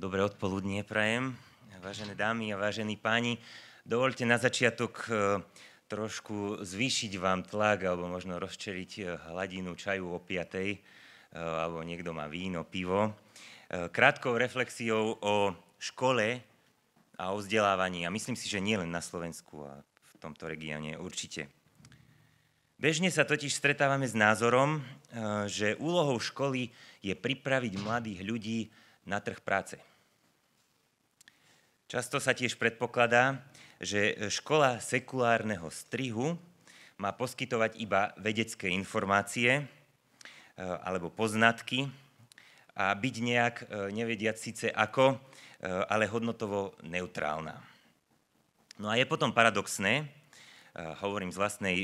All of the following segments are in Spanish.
Dobré odpoludnie prajem, vážené dámy a vážení páni. Dovoľte na začiatok trošku zvýšiť vám tlak alebo možno rozčeliť hladinu čaju o 5:00, alebo niekto má víno, pivo. Krátkou reflexiou o škole a o vzdelávaní, a myslím si, že nie len na Slovensku a v tomto regióne určite. Bežne sa totiž stretávame s názorom, že úlohou školy je pripraviť mladých ľudí na trh práce. Často sa tiež predpokladá, že škola sekulárneho strihu má poskytovať iba vedecké informácie alebo poznatky a byť nejak nevediac síce ako, ale hodnotovo neutrálna. No a je potom paradoxné, hovorím z vlastnej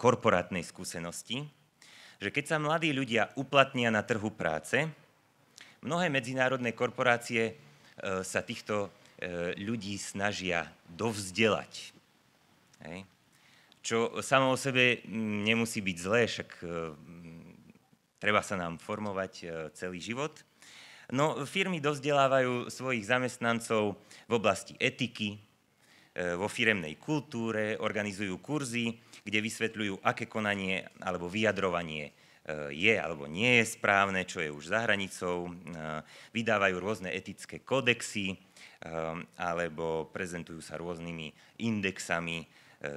korporátnej skúsenosti, že keď sa mladí ľudia uplatnia na trhu práce, mnohé medzinárodné korporácie sa týchto ľudí snažia dovzdelať. Hej. Čo samo o sebe nemusí byť zlé, však treba sa nám formovať celý život. No firmy dovzdelávajú svojich zamestnancov v oblasti etiky, vo firemnej kultúre, organizujú kurzy, kde vysvetľujú, aké konanie alebo vyjadrovanie je alebo nie je správne, čo je už za hranicou, vydávajú rôzne etické kódexy alebo prezentujú sa rôznymi indexami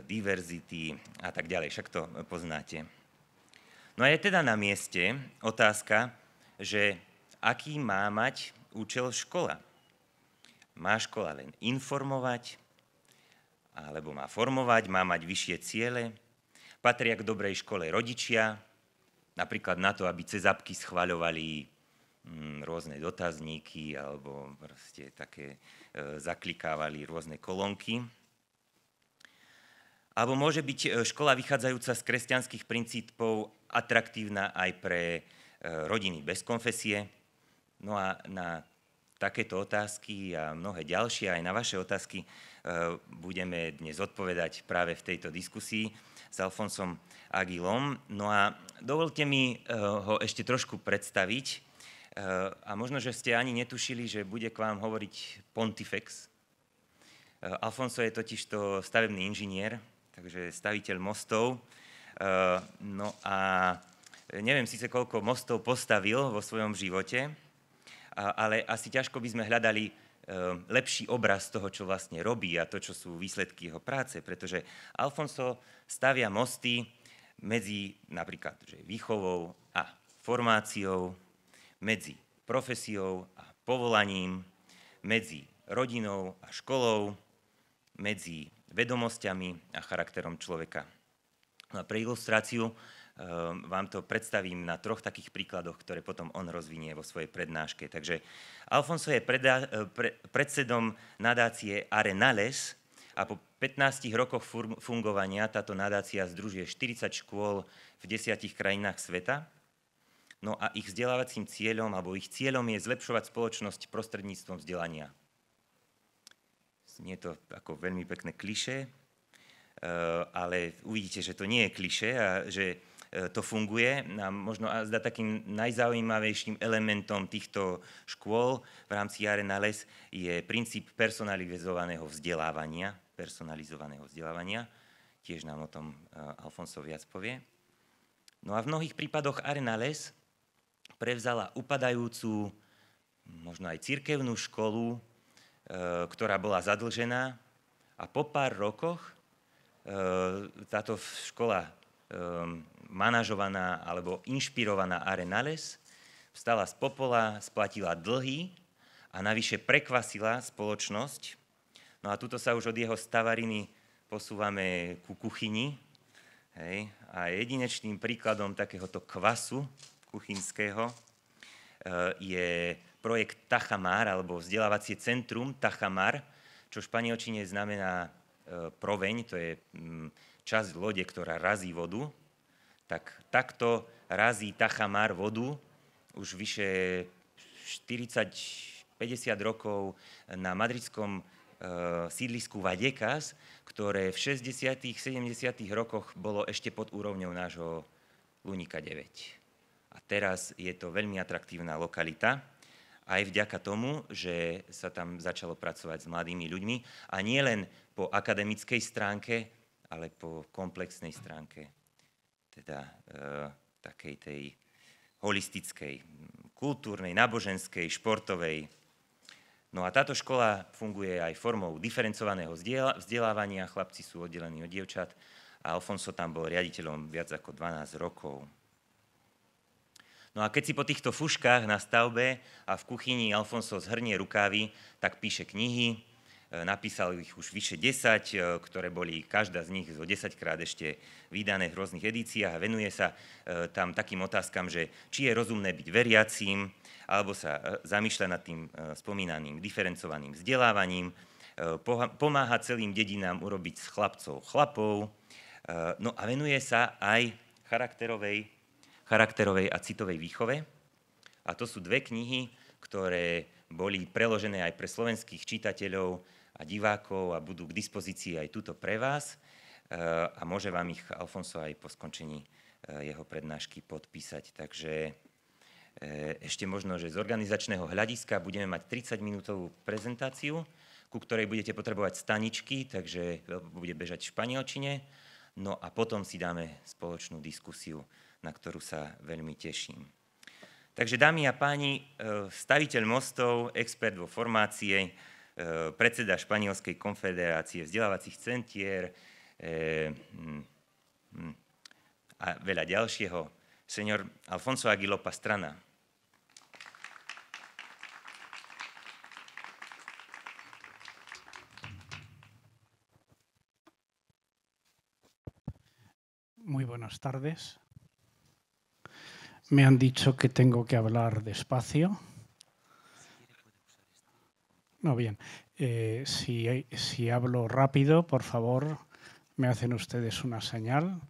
diverzity a tak ďalej. Však to poznáte. No a je teda na mieste otázka, že aký má mať účel škola? Má škola len informovať, alebo má formovať, má mať vyššie ciele? Patria k dobrej škole rodičia, napríklad na to, aby cez apky schvaľovali rôzne dotazníky alebo proste také zaklikávali rôzne kolónky. Alebo môže byť škola vychádzajúca z kresťanských princípov atraktívna aj pre rodiny bez konfesie? No a na takéto otázky a mnohé ďalšie, aj na vaše otázky, budeme dnes odpovedať práve v tejto diskusii s Alfonsom Aguilom. No a dovolte mi ho ešte trošku predstaviť. A možno, že ste ani netušili, že bude k vám hovoriť Pontifex. Alfonso je totižto stavebný inžinier, takže staviteľ mostov. No a neviem síce, koľko mostov postavil vo svojom živote, ale asi ťažko by sme hľadali lepší obraz toho, čo vlastne robí a to, čo sú výsledky jeho práce, pretože Alfonso stavia mosty medzi napríklad výchovou a formáciou, medzi profesiou a povolaním, medzi rodinou a školou, medzi vedomosťami a charakterom človeka. No a pre ilustráciu vám to predstavím na 3 takých príkladoch, ktoré potom on rozvinie vo svojej prednáške. Takže Alfonso je predsedom nadácie Arenales a po 15 rokoch fungovania táto nadácia združuje 40 škôl v 10 krajinách sveta. No a ich vzdelávacím cieľom, alebo ich cieľom je zlepšovať spoločnosť prostredníctvom vzdelania. Nie je to ako veľmi pekné klišé, ale uvidíte, že to nie je klišé a že to funguje. A možno zdá takým najzaujímavejším elementom týchto škôl v rámci Arenales je princíp personalizovaného vzdelávania. Tiež nám o tom Alfonso viac povie. No a v mnohých prípadoch Arenales prevzala upadajúcu, možno aj cirkevnú školu, ktorá bola zadlžená, a po pár rokoch táto škola manažovaná alebo inšpirovaná Arenales vstala z popola, splatila dlhy a navyše prekvasila spoločnosť. No a tuto sa už od jeho stavariny posúvame ku kuchyni. Hej. A jedinečným príkladom takéhoto kvasu kuchynského je projekt Tajamar, alebo vzdelávacie centrum Tajamar, čo v španielčine znamená proveň, to je časť lode, ktorá razí vodu. Takto razí Tajamar vodu už vyše 40-50 rokov na madridskom sídlisku Vallecas, ktoré v 60. 70. rokoch bolo ešte pod úrovňou nášho Luníka 9. A teraz je to veľmi atraktívna lokalita aj vďaka tomu, že sa tam začalo pracovať s mladými ľuďmi a nie len po akademickej stránke, ale po komplexnej stránke, teda takej tej holistickej, kultúrnej, náboženskej, športovej. No a táto škola funguje aj formou diferencovaného vzdelávania, chlapci sú oddelení od dievčat a Alfonso tam bol riaditeľom viac ako 12 rokov. No a keď si po týchto fuškách na stavbe a v kuchyni Alfonso zhrnie rukávy, tak píše knihy, napísal ich už vyše 10, ktoré boli každá z nich zo 10-krát ešte vydané v rôznych edíciách a venuje sa tam takým otázkam, že či je rozumné byť veriacím, alebo sa zamýšľa nad tým spomínaným diferencovaným vzdelávaním, pomáha celým dedinám urobiť z chlapcov chlapov, no a venuje sa aj charakterovej a citovej výchove. A to sú dve knihy, ktoré boli preložené aj pre slovenských čitateľov a divákov a budú k dispozícii aj tuto pre vás. A môže vám ich Alfonso aj po skončení jeho prednášky podpísať. Takže ešte možno, že z organizačného hľadiska budeme mať 30-minútovú prezentáciu, ku ktorej budete potrebovať staničky, takže bude bežať v španielčine. No a potom si dáme spoločnú diskusiu, na ktorú sa veľmi teším. Takže dámy a páni, staviteľ mostov, expert vo formácie, predseda Španielskej konfederácie vzdelávacích centier a veľa ďalšieho, señor Alfonso Aguiló Pastrana. Muy buenas tardes. Me han dicho que tengo que hablar despacio. No, bien. Si hablo rápido, por favor, me hacen ustedes una señal,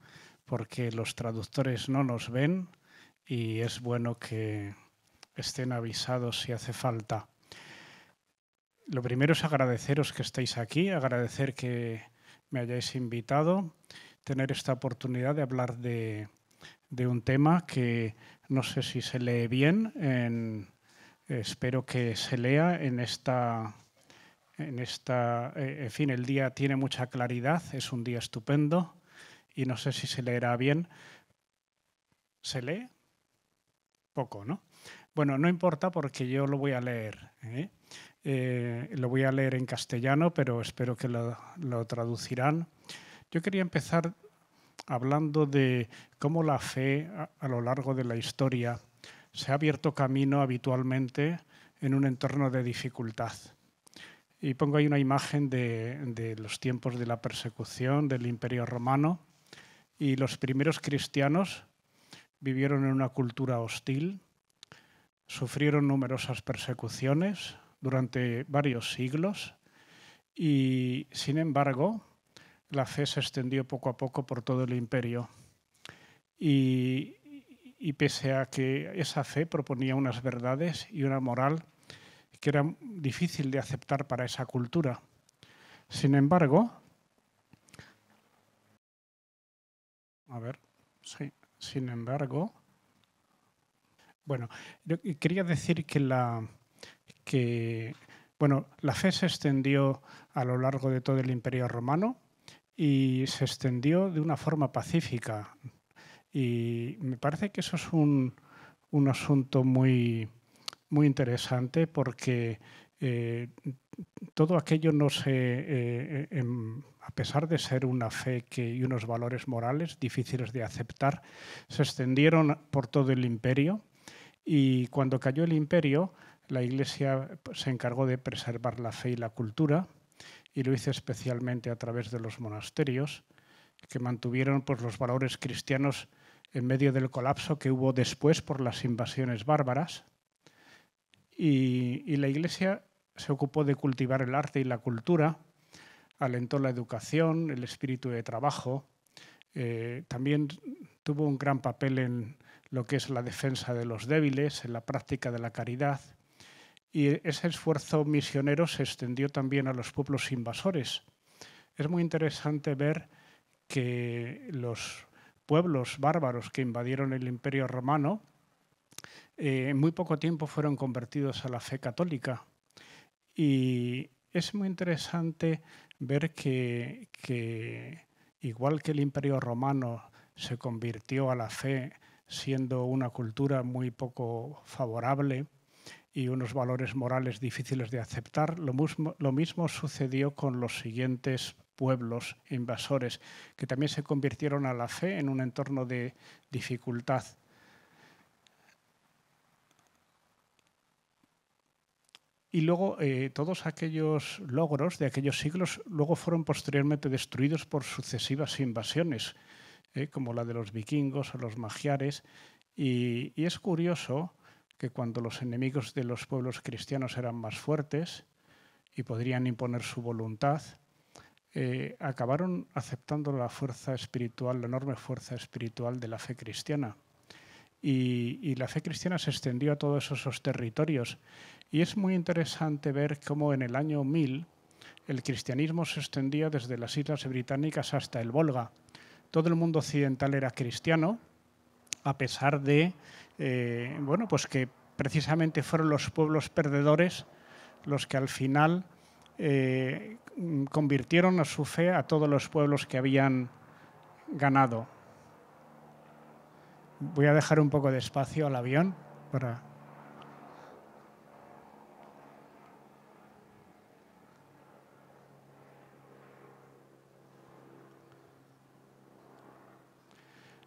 porque los traductores no nos ven y es bueno que estén avisados si hace falta. Lo primero es agradeceros que estéis aquí, agradecer que me hayáis invitado, tener esta oportunidad de hablar de un tema que no sé si se lee bien, espero que se lea en fin, el día tiene mucha claridad, es un día estupendo y no sé si se leerá bien. ¿Se lee? Poco, ¿no? Bueno, no importa porque yo lo voy a leer, lo voy a leer en castellano, pero espero que lo traducirán. Yo quería empezar hablando de cómo la fe a lo largo de la historia se ha abierto camino habitualmente en un entorno de dificultad. Y pongo ahí una imagen de los tiempos de la persecución del Imperio Romano, y los primeros cristianos vivieron en una cultura hostil, sufrieron numerosas persecuciones durante varios siglos y, sin embargo, la fe se extendió poco a poco por todo el imperio y pese a que esa fe proponía unas verdades y una moral que era difícil de aceptar para esa cultura. Sin embargo, bueno, yo quería decir que la fe se extendió a lo largo de todo el Imperio Romano y se extendió de una forma pacífica. Y me parece que eso es un asunto muy, muy interesante porque todo aquello a pesar de ser una fe y unos valores morales difíciles de aceptar, se extendieron por todo el imperio y cuando cayó el imperio, la Iglesia se encargó de preservar la fe y la cultura y lo hizo especialmente a través de los monasterios que mantuvieron pues, los valores cristianos en medio del colapso que hubo después por las invasiones bárbaras. Y la Iglesia se ocupó de cultivar el arte y la cultura, alentó la educación, el espíritu de trabajo, también tuvo un gran papel en lo que es la defensa de los débiles, en la práctica de la caridad. Y ese esfuerzo misionero se extendió también a los pueblos invasores. Es muy interesante ver que los pueblos bárbaros que invadieron el Imperio Romano en muy poco tiempo fueron convertidos a la fe católica. Y es muy interesante ver que igual que el Imperio Romano se convirtió a la fe siendo una cultura muy poco favorable y unos valores morales difíciles de aceptar, lo mismo sucedió con los siguientes pueblos invasores, que también se convirtieron a la fe en un entorno de dificultad. Y luego todos aquellos logros de aquellos siglos luego fueron posteriormente destruidos por sucesivas invasiones, como la de los vikingos o los magiares. Y es curioso que cuando los enemigos de los pueblos cristianos eran más fuertes y podrían imponer su voluntad, acabaron aceptando la fuerza espiritual, la enorme fuerza espiritual de la fe cristiana. Y la fe cristiana se extendió a todos esos territorios. Y es muy interesante ver cómo en el año 1000 el cristianismo se extendía desde las Islas Británicas hasta el Volga. Todo el mundo occidental era cristiano, a pesar de bueno, pues que precisamente fueron los pueblos perdedores los que al final convirtieron a su fe a todos los pueblos que habían ganado. Voy a dejar un poco de espacio al avión para...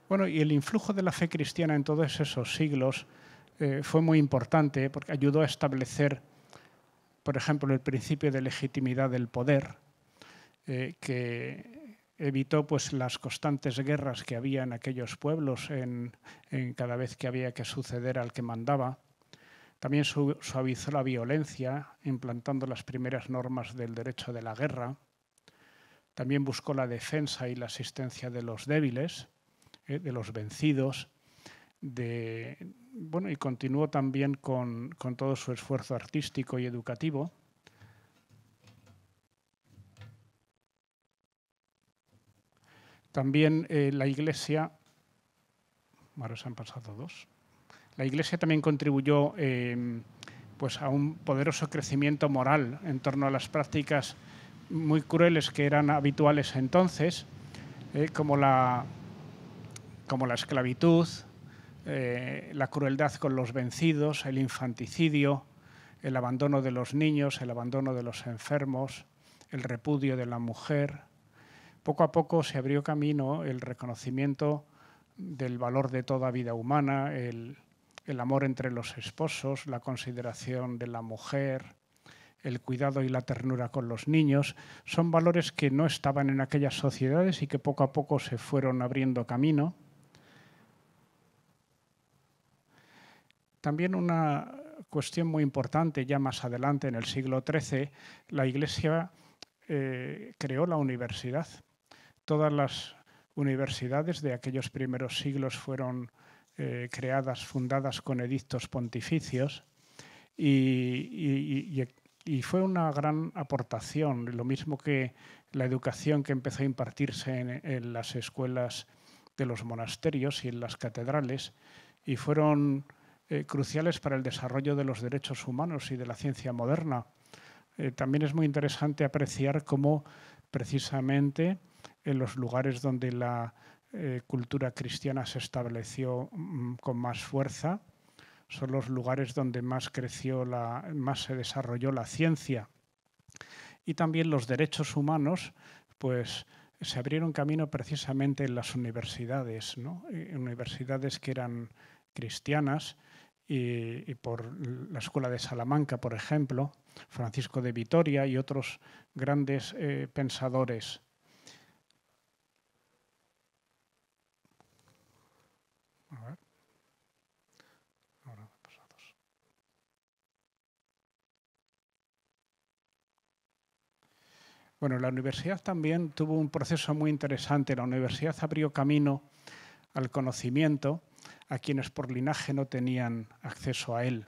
Bueno, y el influjo de la fe cristiana en todos esos siglos fue muy importante porque ayudó a establecer, por ejemplo, el principio de legitimidad del poder, que evitó pues, las constantes guerras que había en aquellos pueblos en cada vez que había que suceder al que mandaba. También suavizó la violencia, implantando las primeras normas del derecho de la guerra. También buscó la defensa y la asistencia de los débiles, de los vencidos. Bueno, y continuó también con todo su esfuerzo artístico y educativo. También la Iglesia, ahora se han pasado dos, la Iglesia también contribuyó pues a un poderoso crecimiento moral en torno a las prácticas muy crueles que eran habituales entonces, como la esclavitud, la crueldad con los vencidos, el infanticidio, el abandono de los niños, el abandono de los enfermos, el repudio de la mujer. Poco a poco se abrió camino el reconocimiento del valor de toda vida humana, el amor entre los esposos, la consideración de la mujer, el cuidado y la ternura con los niños. Son valores que no estaban en aquellas sociedades y que poco a poco se fueron abriendo camino. También una cuestión muy importante, ya más adelante, en el siglo XIII, la Iglesia creó la universidad. Todas las universidades de aquellos primeros siglos fueron creadas, fundadas con edictos pontificios y fue una gran aportación, lo mismo que la educación que empezó a impartirse en las escuelas de los monasterios y en las catedrales, y fueron cruciales para el desarrollo de los derechos humanos y de la ciencia moderna. También es muy interesante apreciar cómo precisamente en los lugares donde la cultura cristiana se estableció con más fuerza, son los lugares donde más creció, más se desarrolló la ciencia. Y también los derechos humanos, pues se abrieron camino precisamente en las universidades, ¿no? Universidades que eran cristianas, y por la Escuela de Salamanca, por ejemplo, Francisco de Vitoria y otros grandes pensadores. A ver. Ahora pasados. Bueno, la universidad también tuvo un proceso muy interesante. La universidad abrió camino al conocimiento a quienes por linaje no tenían acceso a él,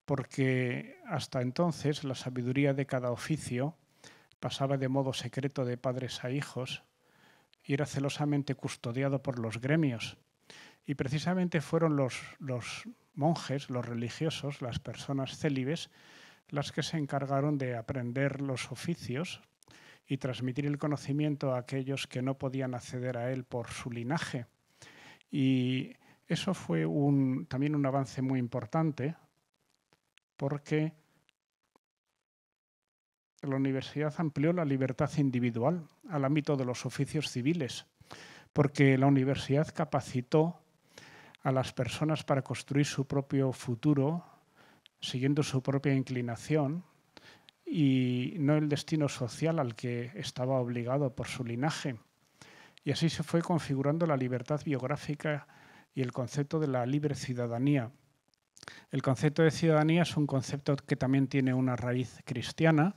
porque hasta entonces la sabiduría de cada oficio pasaba de modo secreto de padres a hijos y era celosamente custodiado por los gremios. Y precisamente fueron los monjes, los religiosos, las personas célibes, las que se encargaron de aprender los oficios y transmitir el conocimiento a aquellos que no podían acceder a él por su linaje. Y eso fue también un avance muy importante, porque la universidad amplió la libertad individual al ámbito de los oficios civiles, porque la universidad capacitó a las personas para construir su propio futuro, siguiendo su propia inclinación y no el destino social al que estaba obligado por su linaje. Y así se fue configurando la libertad biográfica y el concepto de la libre ciudadanía. El concepto de ciudadanía es un concepto que también tiene una raíz cristiana,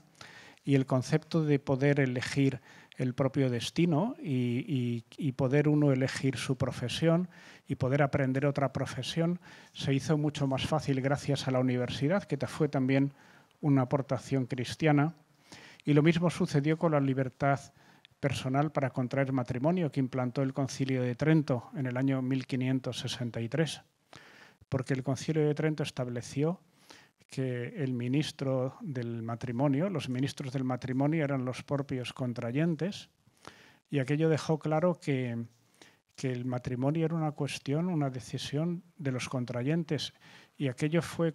y el concepto de poder elegir el propio destino y poder uno elegir su profesión y poder aprender otra profesión se hizo mucho más fácil gracias a la universidad, que fue también una aportación cristiana. Y lo mismo sucedió con la libertad personal para contraer matrimonio que implantó el Concilio de Trento en el año 1563, porque el Concilio de Trento estableció que el ministro del matrimonio, los ministros del matrimonio eran los propios contrayentes, y aquello dejó claro que el matrimonio era una cuestión, una decisión de los contrayentes, y aquello fue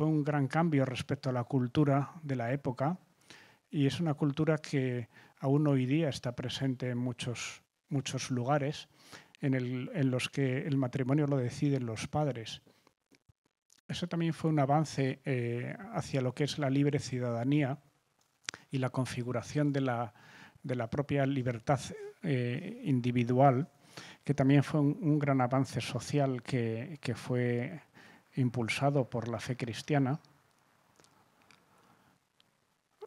un gran cambio respecto a la cultura de la época, y es una cultura que aún hoy día está presente en muchos lugares en los que el matrimonio lo deciden los padres. Eso también fue un avance hacia lo que es la libre ciudadanía y la configuración de la propia libertad individual, que también fue un gran avance social que fue impulsado por la fe cristiana.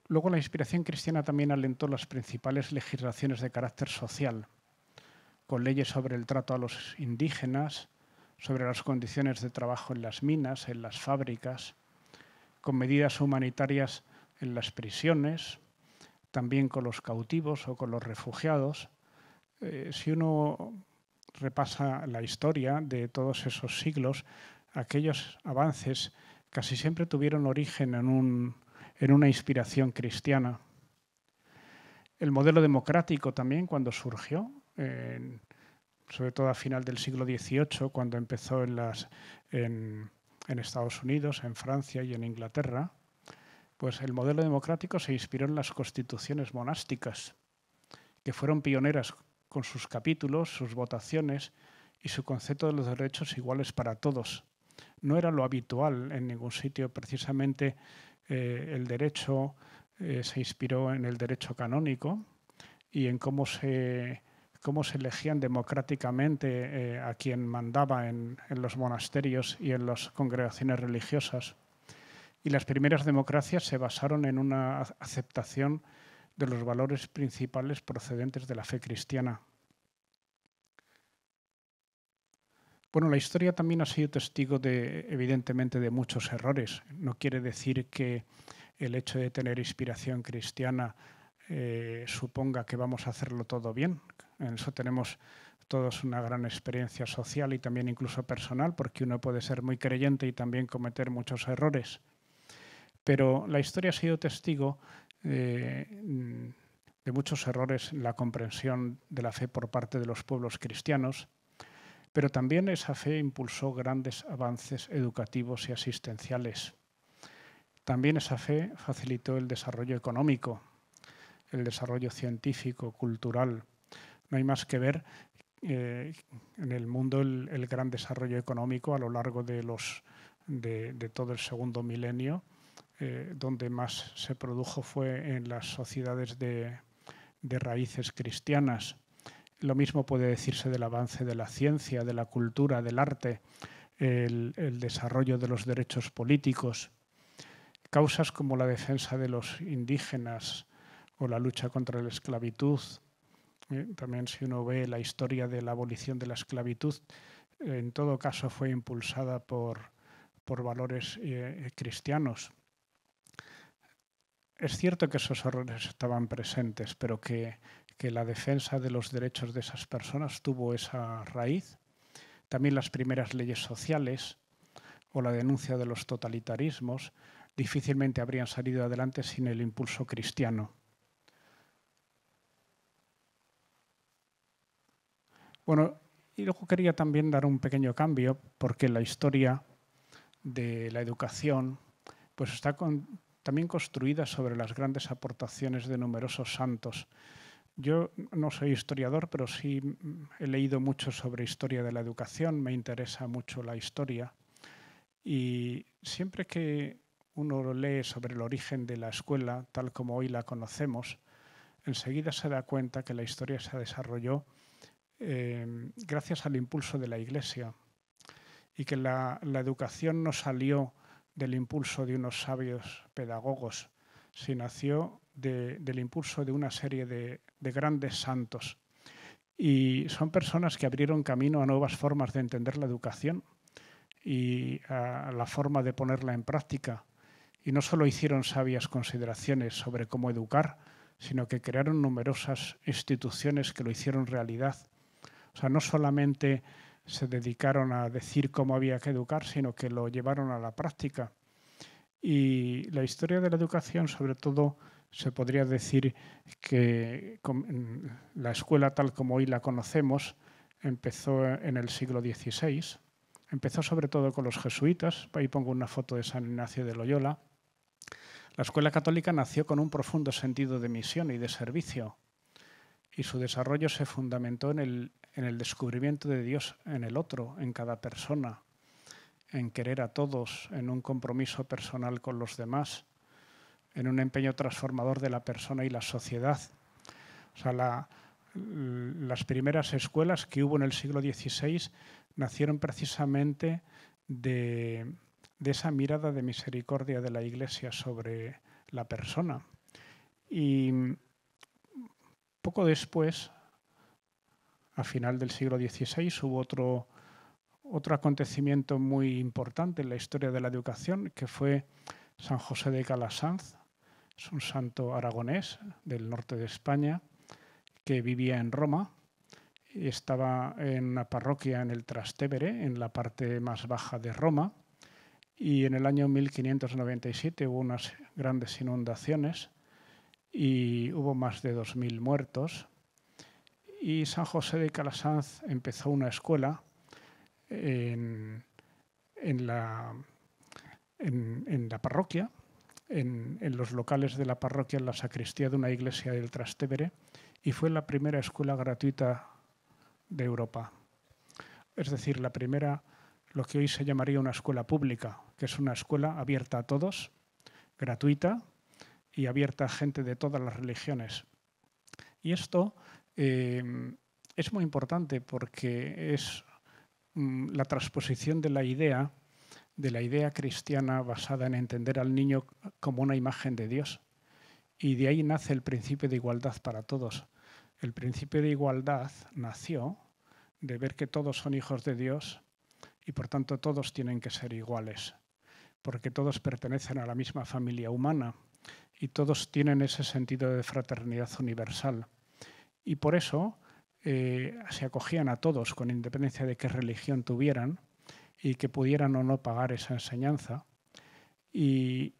Luego, la inspiración cristiana también alentó las principales legislaciones de carácter social, con leyes sobre el trato a los indígenas, sobre las condiciones de trabajo en las minas, en las fábricas, con medidas humanitarias en las prisiones, también con los cautivos o con los refugiados. Si uno repasa la historia de todos esos siglos, aquellos avances casi siempre tuvieron origen en una inspiración cristiana. El modelo democrático también, cuando surgió, sobre todo a final del siglo XVIII, cuando empezó en Estados Unidos, en Francia y en Inglaterra, pues el modelo democrático se inspiró en las constituciones monásticas, que fueron pioneras con sus capítulos, sus votaciones y su concepto de los derechos iguales para todos. No era lo habitual en ningún sitio. Precisamente el derecho se inspiró en el derecho canónico y en cómo se elegían democráticamente a quien mandaba en los monasterios y en las congregaciones religiosas. Y las primeras democracias se basaron en una aceptación de los valores principales procedentes de la fe cristiana. Bueno, la historia también ha sido testigo evidentemente, de muchos errores. No quiere decir que el hecho de tener inspiración cristiana suponga que vamos a hacerlo todo bien. En eso tenemos todos una gran experiencia social y también incluso personal, porque uno puede ser muy creyente y también cometer muchos errores. Pero la historia ha sido testigo de muchos errores en la comprensión de la fe por parte de los pueblos cristianos, pero también esa fe impulsó grandes avances educativos y asistenciales. También esa fe facilitó el desarrollo económico, el desarrollo científico, cultural. No hay más que ver en el mundo el gran desarrollo económico a lo largo de todo el segundo milenio. Donde más se produjo fue en las sociedades de raíces cristianas. Lo mismo puede decirse del avance de la ciencia, de la cultura, del arte, el desarrollo de los derechos políticos. Causas como la defensa de los indígenas o la lucha contra la esclavitud. También, si uno ve la historia de la abolición de la esclavitud, en todo caso fue impulsada por valores cristianos. Es cierto que esos errores estaban presentes, pero que la defensa de los derechos de esas personas tuvo esa raíz También las primeras leyes sociales o la denuncia de los totalitarismos difícilmente habrían salido adelante sin el impulso cristiano. Bueno, y luego quería también dar un pequeño cambio, porque la historia de la educación pues está también construida sobre las grandes aportaciones de numerosos santos. Yo no soy historiador, pero sí he leído mucho sobre historia de la educación, me interesa mucho la historia. Y siempre que uno lee sobre el origen de la escuela, tal como hoy la conocemos, enseguida se da cuenta que la historia se desarrolló gracias al impulso de la Iglesia y que la educación no salió del impulso de unos sabios pedagogos, sino nació del impulso de una serie de grandes santos. Y son personas que abrieron camino a nuevas formas de entender la educación y a la forma de ponerla en práctica. Y no solo hicieron sabias consideraciones sobre cómo educar, sino que crearon numerosas instituciones que lo hicieron realidad. O sea, no solamente se dedicaron a decir cómo había que educar, sino que lo llevaron a la práctica. Y la historia de la educación, sobre todo, se podría decir que la escuela tal como hoy la conocemos empezó en el siglo XVI. Empezó sobre todo con los jesuitas. Ahí pongo una foto de San Ignacio de Loyola. La escuela católica nació con un profundo sentido de misión y de servicio, y su desarrollo se fundamentó en el descubrimiento de Dios en el otro, en cada persona, en querer a todos, en un compromiso personal con los demás, en un empeño transformador de la persona y la sociedad. O sea, las primeras escuelas que hubo en el siglo XVI nacieron precisamente de esa mirada de misericordia de la Iglesia sobre la persona. Y poco después, a final del siglo XVI, hubo otro acontecimiento muy importante en la historia de la educación, que fue San José de Calasanz. Es un santo aragonés del norte de España que vivía en Roma y estaba en una parroquia en el Trastevere, en la parte más baja de Roma, y en el año 1597 hubo unas grandes inundaciones y hubo más de 2000 muertos. Y San José de Calasanz empezó una escuela en la parroquia, en los locales de la parroquia, en la sacristía de una iglesia del Trastevere, y fue la primera escuela gratuita de Europa. Es decir, la primera, lo que hoy se llamaría una escuela pública, que es una escuela abierta a todos, gratuita y abierta a gente de todas las religiones. Y esto es muy importante porque es la transposición de la idea cristiana basada en entender al niño como una imagen de Dios. Y de ahí nace el principio de igualdad para todos. El principio de igualdad nació de ver que todos son hijos de Dios y por tanto todos tienen que ser iguales, porque todos pertenecen a la misma familia humana y todos tienen ese sentido de fraternidad universal. Y por eso se acogían a todos con independencia de qué religión tuvieran y que pudieran o no pagar esa enseñanza. Y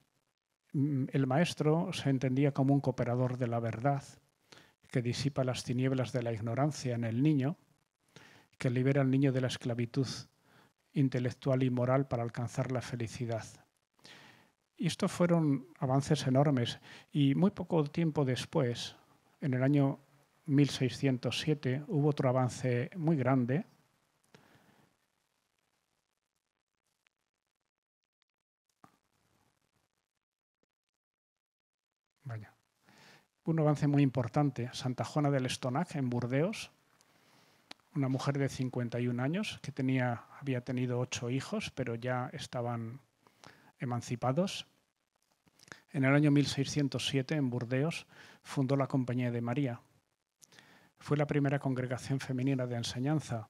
el maestro se entendía como un cooperador de la verdad, que disipa las tinieblas de la ignorancia en el niño, que libera al niño de la esclavitud intelectual y moral para alcanzar la felicidad. Y estos fueron avances enormes. Y muy poco tiempo después, en el año 1607, hubo otro avance muy grande. Un avance muy importante. Santa Juana del Estonac, en Burdeos, una mujer de 51 años que había tenido 8 hijos, pero ya estaban emancipados. En el año 1607, en Burdeos, fundó la Compañía de María. Fue la primera congregación femenina de enseñanza.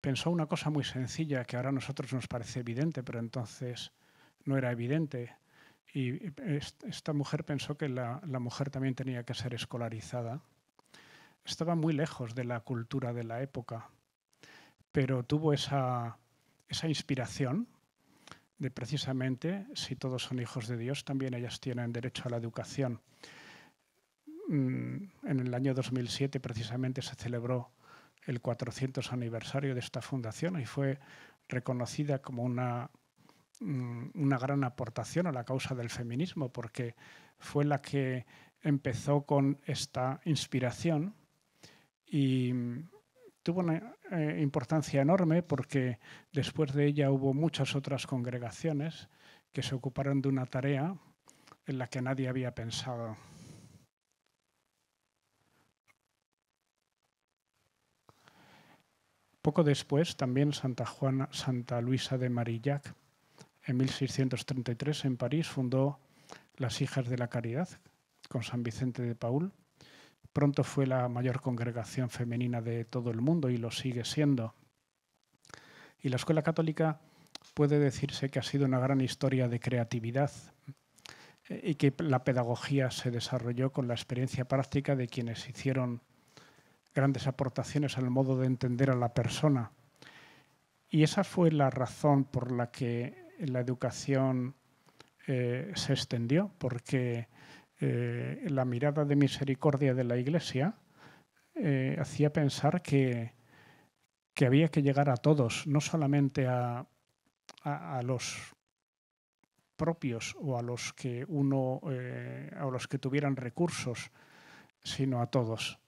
Pensó una cosa muy sencilla que ahora a nosotros nos parece evidente, pero entonces no era evidente. Y esta mujer pensó que la mujer también tenía que ser escolarizada. Estaba muy lejos de la cultura de la época, pero tuvo esa inspiración de precisamente, si todos son hijos de Dios, también ellas tienen derecho a la educación. En el año 2007 precisamente se celebró el 400 aniversario de esta fundación y fue reconocida como una gran aportación a la causa del feminismo, porque fue la que empezó con esta inspiración y tuvo una importancia enorme porque después de ella hubo muchas otras congregaciones que se ocuparon de una tarea en la que nadie había pensado. Poco después, también Santa Luisa de Marillac, en 1633 en París, fundó las Hijas de la Caridad con San Vicente de Paúl. Pronto fue la mayor congregación femenina de todo el mundo y lo sigue siendo. Y la Escuela Católica puede decirse que ha sido una gran historia de creatividad y que la pedagogía se desarrolló con la experiencia práctica de quienes hicieron grandes aportaciones al modo de entender a la persona. Y esa fue la razón por la que la educación se extendió, porque la mirada de misericordia de la Iglesia hacía pensar que había que llegar a todos, no solamente a los propios o a los que a los que tuvieran recursos, sino a todos.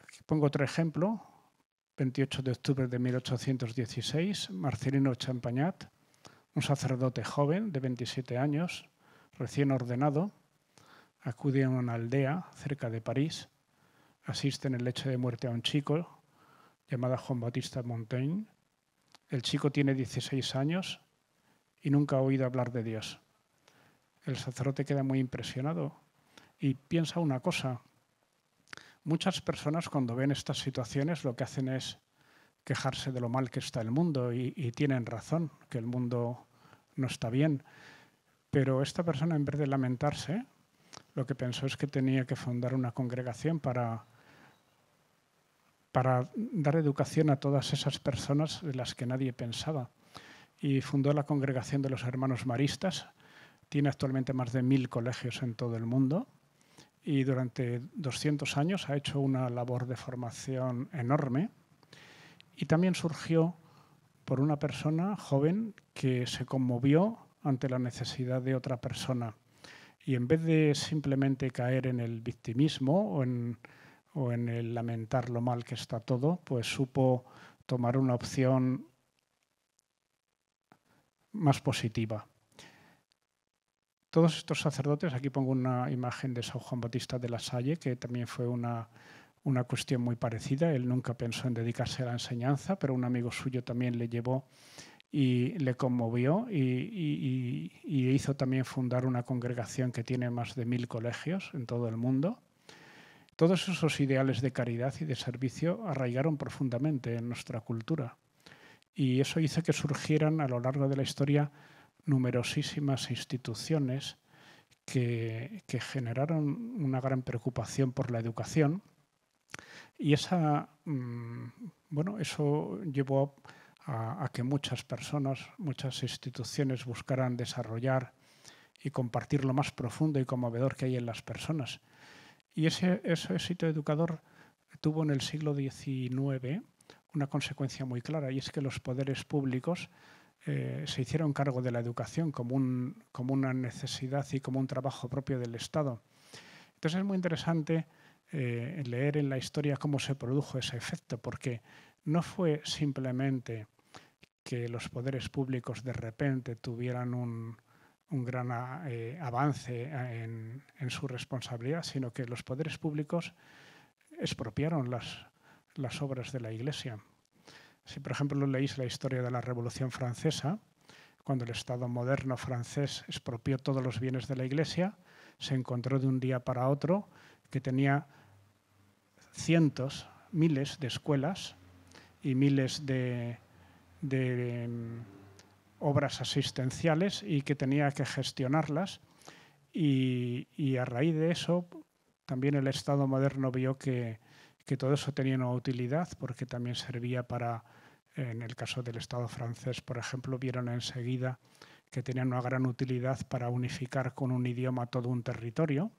Aquí pongo otro ejemplo. 28 de octubre de 1816, Marcelino Champagnat, un sacerdote joven de 27 años, recién ordenado, acude a una aldea cerca de París, asiste en el lecho de muerte a un chico llamado Juan Bautista Montaigne. El chico tiene 16 años y nunca ha oído hablar de Dios. El sacerdote queda muy impresionado y piensa una cosa. Muchas personas cuando ven estas situaciones lo que hacen es quejarse de lo mal que está el mundo y tienen razón, que el mundo no está bien. Pero esta persona, en vez de lamentarse, lo que pensó es que tenía que fundar una congregación para dar educación a todas esas personas de las que nadie pensaba. Y fundó la Congregación de los Hermanos Maristas. Tiene actualmente más de 1000 colegios en todo el mundo y durante 200 años ha hecho una labor de formación enorme. Y también surgió por una persona joven que se conmovió ante la necesidad de otra persona. Y en vez de simplemente caer en el victimismo o en el lamentar lo mal que está todo, pues supo tomar una opción más positiva. Todos estos sacerdotes, aquí pongo una imagen de San Juan Bautista de la Salle, que también fue una cuestión muy parecida. Él nunca pensó en dedicarse a la enseñanza, pero un amigo suyo también le llevó y le conmovió y hizo también fundar una congregación que tiene más de 1000 colegios en todo el mundo. Todos esos ideales de caridad y de servicio arraigaron profundamente en nuestra cultura y eso hizo que surgieran a lo largo de la historia numerosísimas instituciones que generaron una gran preocupación por la educación y eso llevó a que muchas personas, muchas instituciones buscaran desarrollar y compartir lo más profundo y conmovedor que hay en las personas. Y ese éxito educador tuvo en el siglo XIX una consecuencia muy clara, y es que los poderes públicos se hicieron cargo de la educación como una necesidad y como un trabajo propio del Estado. Entonces es muy interesante leer en la historia cómo se produjo ese efecto, porque no fue simplemente que los poderes públicos de repente tuvieran un gran avance en su responsabilidad, sino que los poderes públicos expropiaron las obras de la Iglesia. Si, por ejemplo, leéis la historia de la Revolución Francesa, cuando el Estado moderno francés expropió todos los bienes de la Iglesia, se encontró de un día para otro que tenía cientos, miles de escuelas y miles de obras asistenciales y que tenía que gestionarlas. Y a raíz de eso, también el Estado moderno vio que todo eso tenía una utilidad porque también servía para En el caso del Estado francés, por ejemplo, vieron enseguida que tenían una gran utilidad para unificar con un idioma todo un territorio,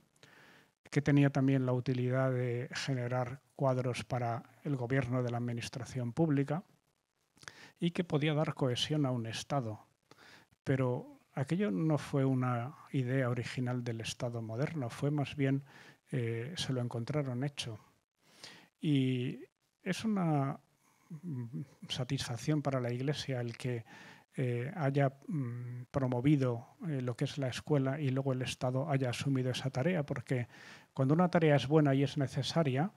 que tenía también la utilidad de generar cuadros para el gobierno de la administración pública y que podía dar cohesión a un Estado. Pero aquello no fue una idea original del Estado moderno, fue más bien, se lo encontraron hecho. Y es una satisfacción para la Iglesia el que haya promovido lo que es la escuela y luego el Estado haya asumido esa tarea, porque cuando una tarea es buena y es necesaria,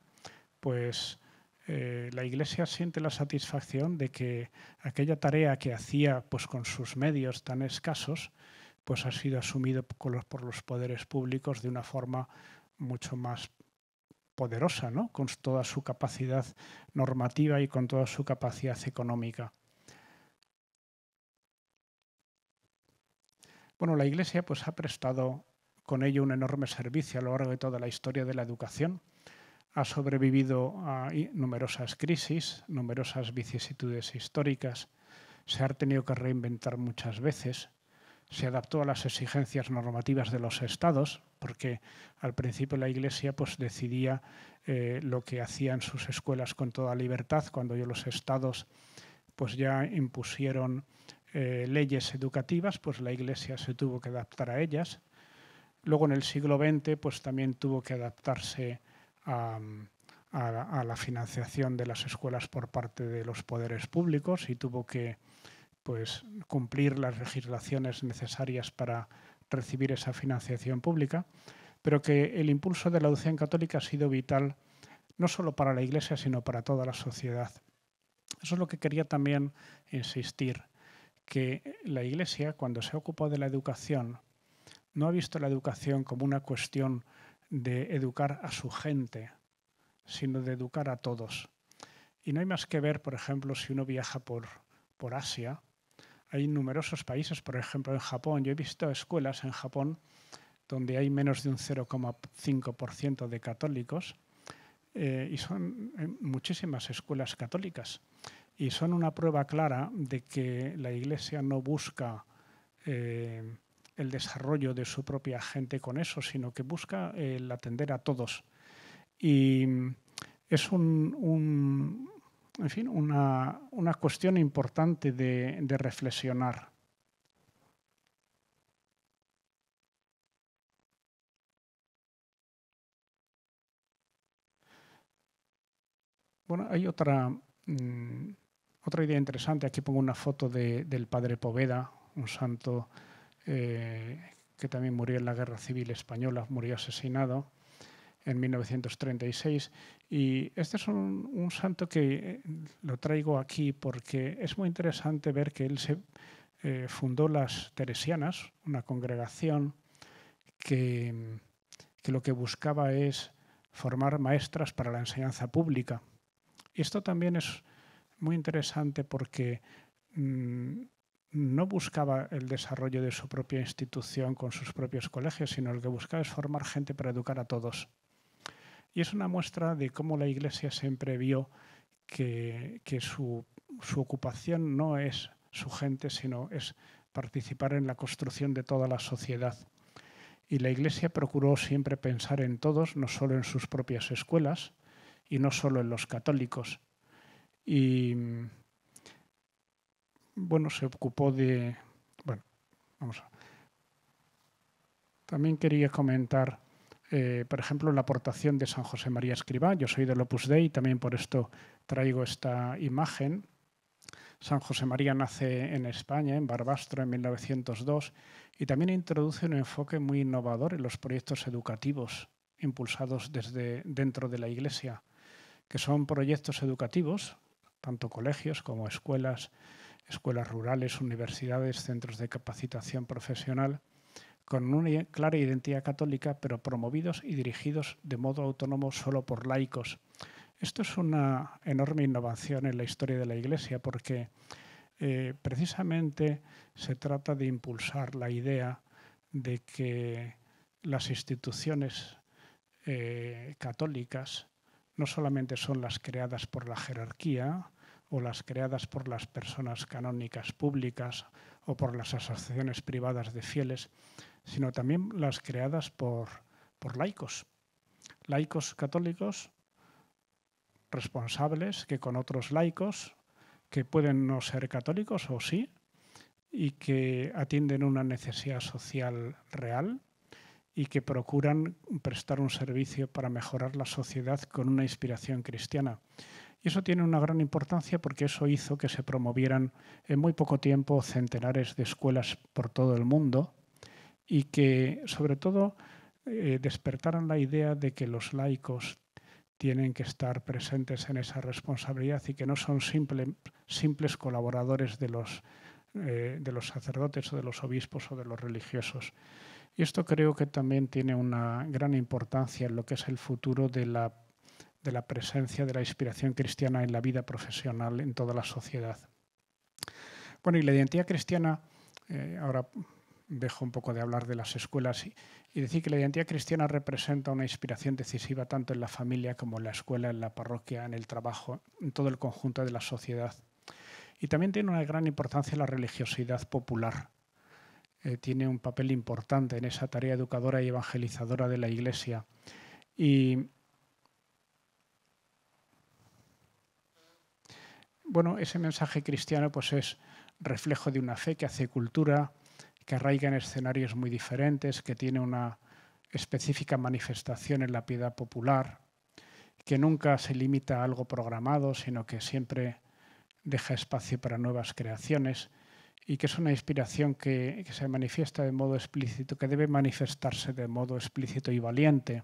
pues la Iglesia siente la satisfacción de que aquella tarea que hacía pues, con sus medios tan escasos, pues ha sido asumido por los poderes públicos de una forma mucho más poderosa, ¿no? Con toda su capacidad normativa y con toda su capacidad económica. Bueno, la Iglesia pues, ha prestado con ello un enorme servicio a lo largo de toda la historia de la educación. Ha sobrevivido a numerosas crisis, numerosas vicisitudes históricas, se ha tenido que reinventar muchas veces, se adaptó a las exigencias normativas de los estados, porque al principio la Iglesia pues, decidía lo que hacía en sus escuelas con toda libertad, cuando los estados pues, ya impusieron leyes educativas, pues la Iglesia se tuvo que adaptar a ellas. Luego en el siglo XX pues, también tuvo que adaptarse a la financiación de las escuelas por parte de los poderes públicos y tuvo que pues, cumplir las legislaciones necesarias para recibir esa financiación pública, pero que el impulso de la educación católica ha sido vital no solo para la Iglesia, sino para toda la sociedad. Eso es lo que quería también insistir, que la Iglesia, cuando se ha ocupado de la educación, no ha visto la educación como una cuestión de educar a su gente, sino de educar a todos. Y no hay más que ver, por ejemplo, si uno viaja por Asia, hay numerosos países, por ejemplo, en Japón. Yo he visto escuelas en Japón donde hay menos de un 0,5% de católicos y son muchísimas escuelas católicas. Y son una prueba clara de que la Iglesia no busca el desarrollo de su propia gente con eso, sino que busca el atender a todos. Y es en fin, una cuestión importante de reflexionar. Bueno, hay otra idea interesante. Aquí pongo una foto del padre Poveda, un santo que también murió en la Guerra Civil Española, murió asesinado en 1936. Y este es un santo que lo traigo aquí porque es muy interesante ver que él fundó las Teresianas, una congregación que lo que buscaba es formar maestras para la enseñanza pública. Y esto también es muy interesante porque no buscaba el desarrollo de su propia institución con sus propios colegios, sino lo que buscaba es formar gente para educar a todos. Y es una muestra de cómo la Iglesia siempre vio que su ocupación no es su gente, sino es participar en la construcción de toda la sociedad. Y la Iglesia procuró siempre pensar en todos, no solo en sus propias escuelas y no solo en los católicos. Y bueno, se ocupó de... Bueno, vamos a... También quería comentar, por ejemplo, la aportación de San José María Escrivá. Yo soy del Opus Dei y también por esto traigo esta imagen. San José María nace en España, en Barbastro, en 1902, y también introduce un enfoque muy innovador en los proyectos educativos impulsados desde dentro de la Iglesia, que son proyectos educativos, tanto colegios como escuelas rurales, universidades, centros de capacitación profesional, con una clara identidad católica, pero promovidos y dirigidos de modo autónomo solo por laicos. Esto es una enorme innovación en la historia de la Iglesia porque precisamente se trata de impulsar la idea de que las instituciones católicas no solamente son las creadas por la jerarquía o las creadas por las personas canónicas públicas o por las asociaciones privadas de fieles, sino también las creadas por laicos católicos responsables que con otros laicos que pueden no ser católicos o sí, y que atienden una necesidad social real y que procuran prestar un servicio para mejorar la sociedad con una inspiración cristiana. Y eso tiene una gran importancia porque eso hizo que se promovieran en muy poco tiempo centenares de escuelas por todo el mundo y que, sobre todo, despertaran la idea de que los laicos tienen que estar presentes en esa responsabilidad y que no son simples colaboradores de los sacerdotes o de los obispos o de los religiosos. Y esto creo que también tiene una gran importancia en lo que es el futuro de la presencia de la inspiración cristiana en la vida profesional en toda la sociedad. Bueno, y la identidad cristiana, ahora dejo un poco de hablar de las escuelas y decir que la identidad cristiana representa una inspiración decisiva tanto en la familia como en la escuela, en la parroquia, en el trabajo, en todo el conjunto de la sociedad. Y también tiene una gran importancia la religiosidad popular. Tiene un papel importante en esa tarea educadora y evangelizadora de la Iglesia. Y bueno, ese mensaje cristiano pues es reflejo de una fe que hace cultura, que arraiga en escenarios muy diferentes, que tiene una específica manifestación en la piedad popular, que nunca se limita a algo programado, sino que siempre deja espacio para nuevas creaciones y que es una inspiración que se manifiesta de modo explícito, que debe manifestarse de modo explícito y valiente,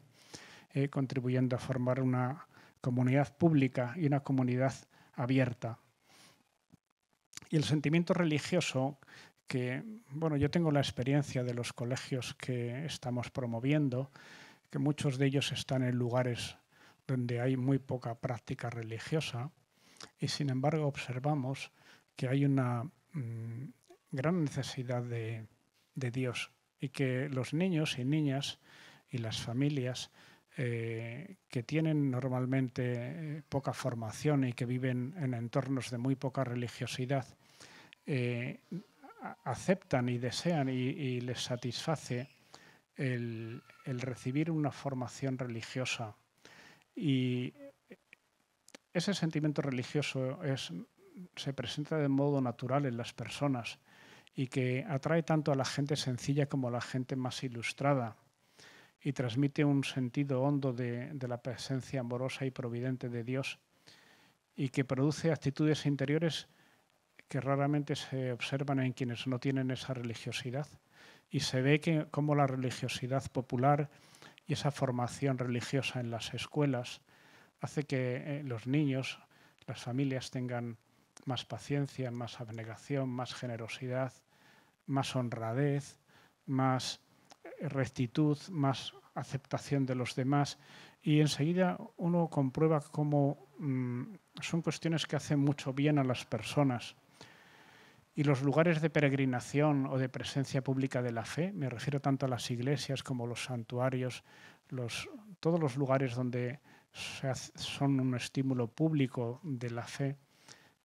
contribuyendo a formar una comunidad pública y una comunidad abierta. Y el sentimiento religioso, que bueno, yo tengo la experiencia de los colegios que estamos promoviendo, que muchos de ellos están en lugares donde hay muy poca práctica religiosa y sin embargo observamos que hay una gran necesidad de Dios y que los niños y niñas y las familias que tienen normalmente poca formación y que viven en entornos de muy poca religiosidad aceptan y desean y les satisface el recibir una formación religiosa. Y ese sentimiento religioso se presenta de modo natural en las personas y que atrae tanto a la gente sencilla como a la gente más ilustrada y transmite un sentido hondo de la presencia amorosa y providente de Dios y que produce actitudes interiores que raramente se observan en quienes no tienen esa religiosidad. Y se ve que como la religiosidad popular y esa formación religiosa en las escuelas hace que los niños, las familias tengan más paciencia, más abnegación, más generosidad, más honradez, más rectitud, más aceptación de los demás. Y enseguida uno comprueba cómo son cuestiones que hacen mucho bien a las personas. Y los lugares de peregrinación o de presencia pública de la fe, me refiero tanto a las iglesias como los santuarios, todos los lugares donde son un estímulo público de la fe,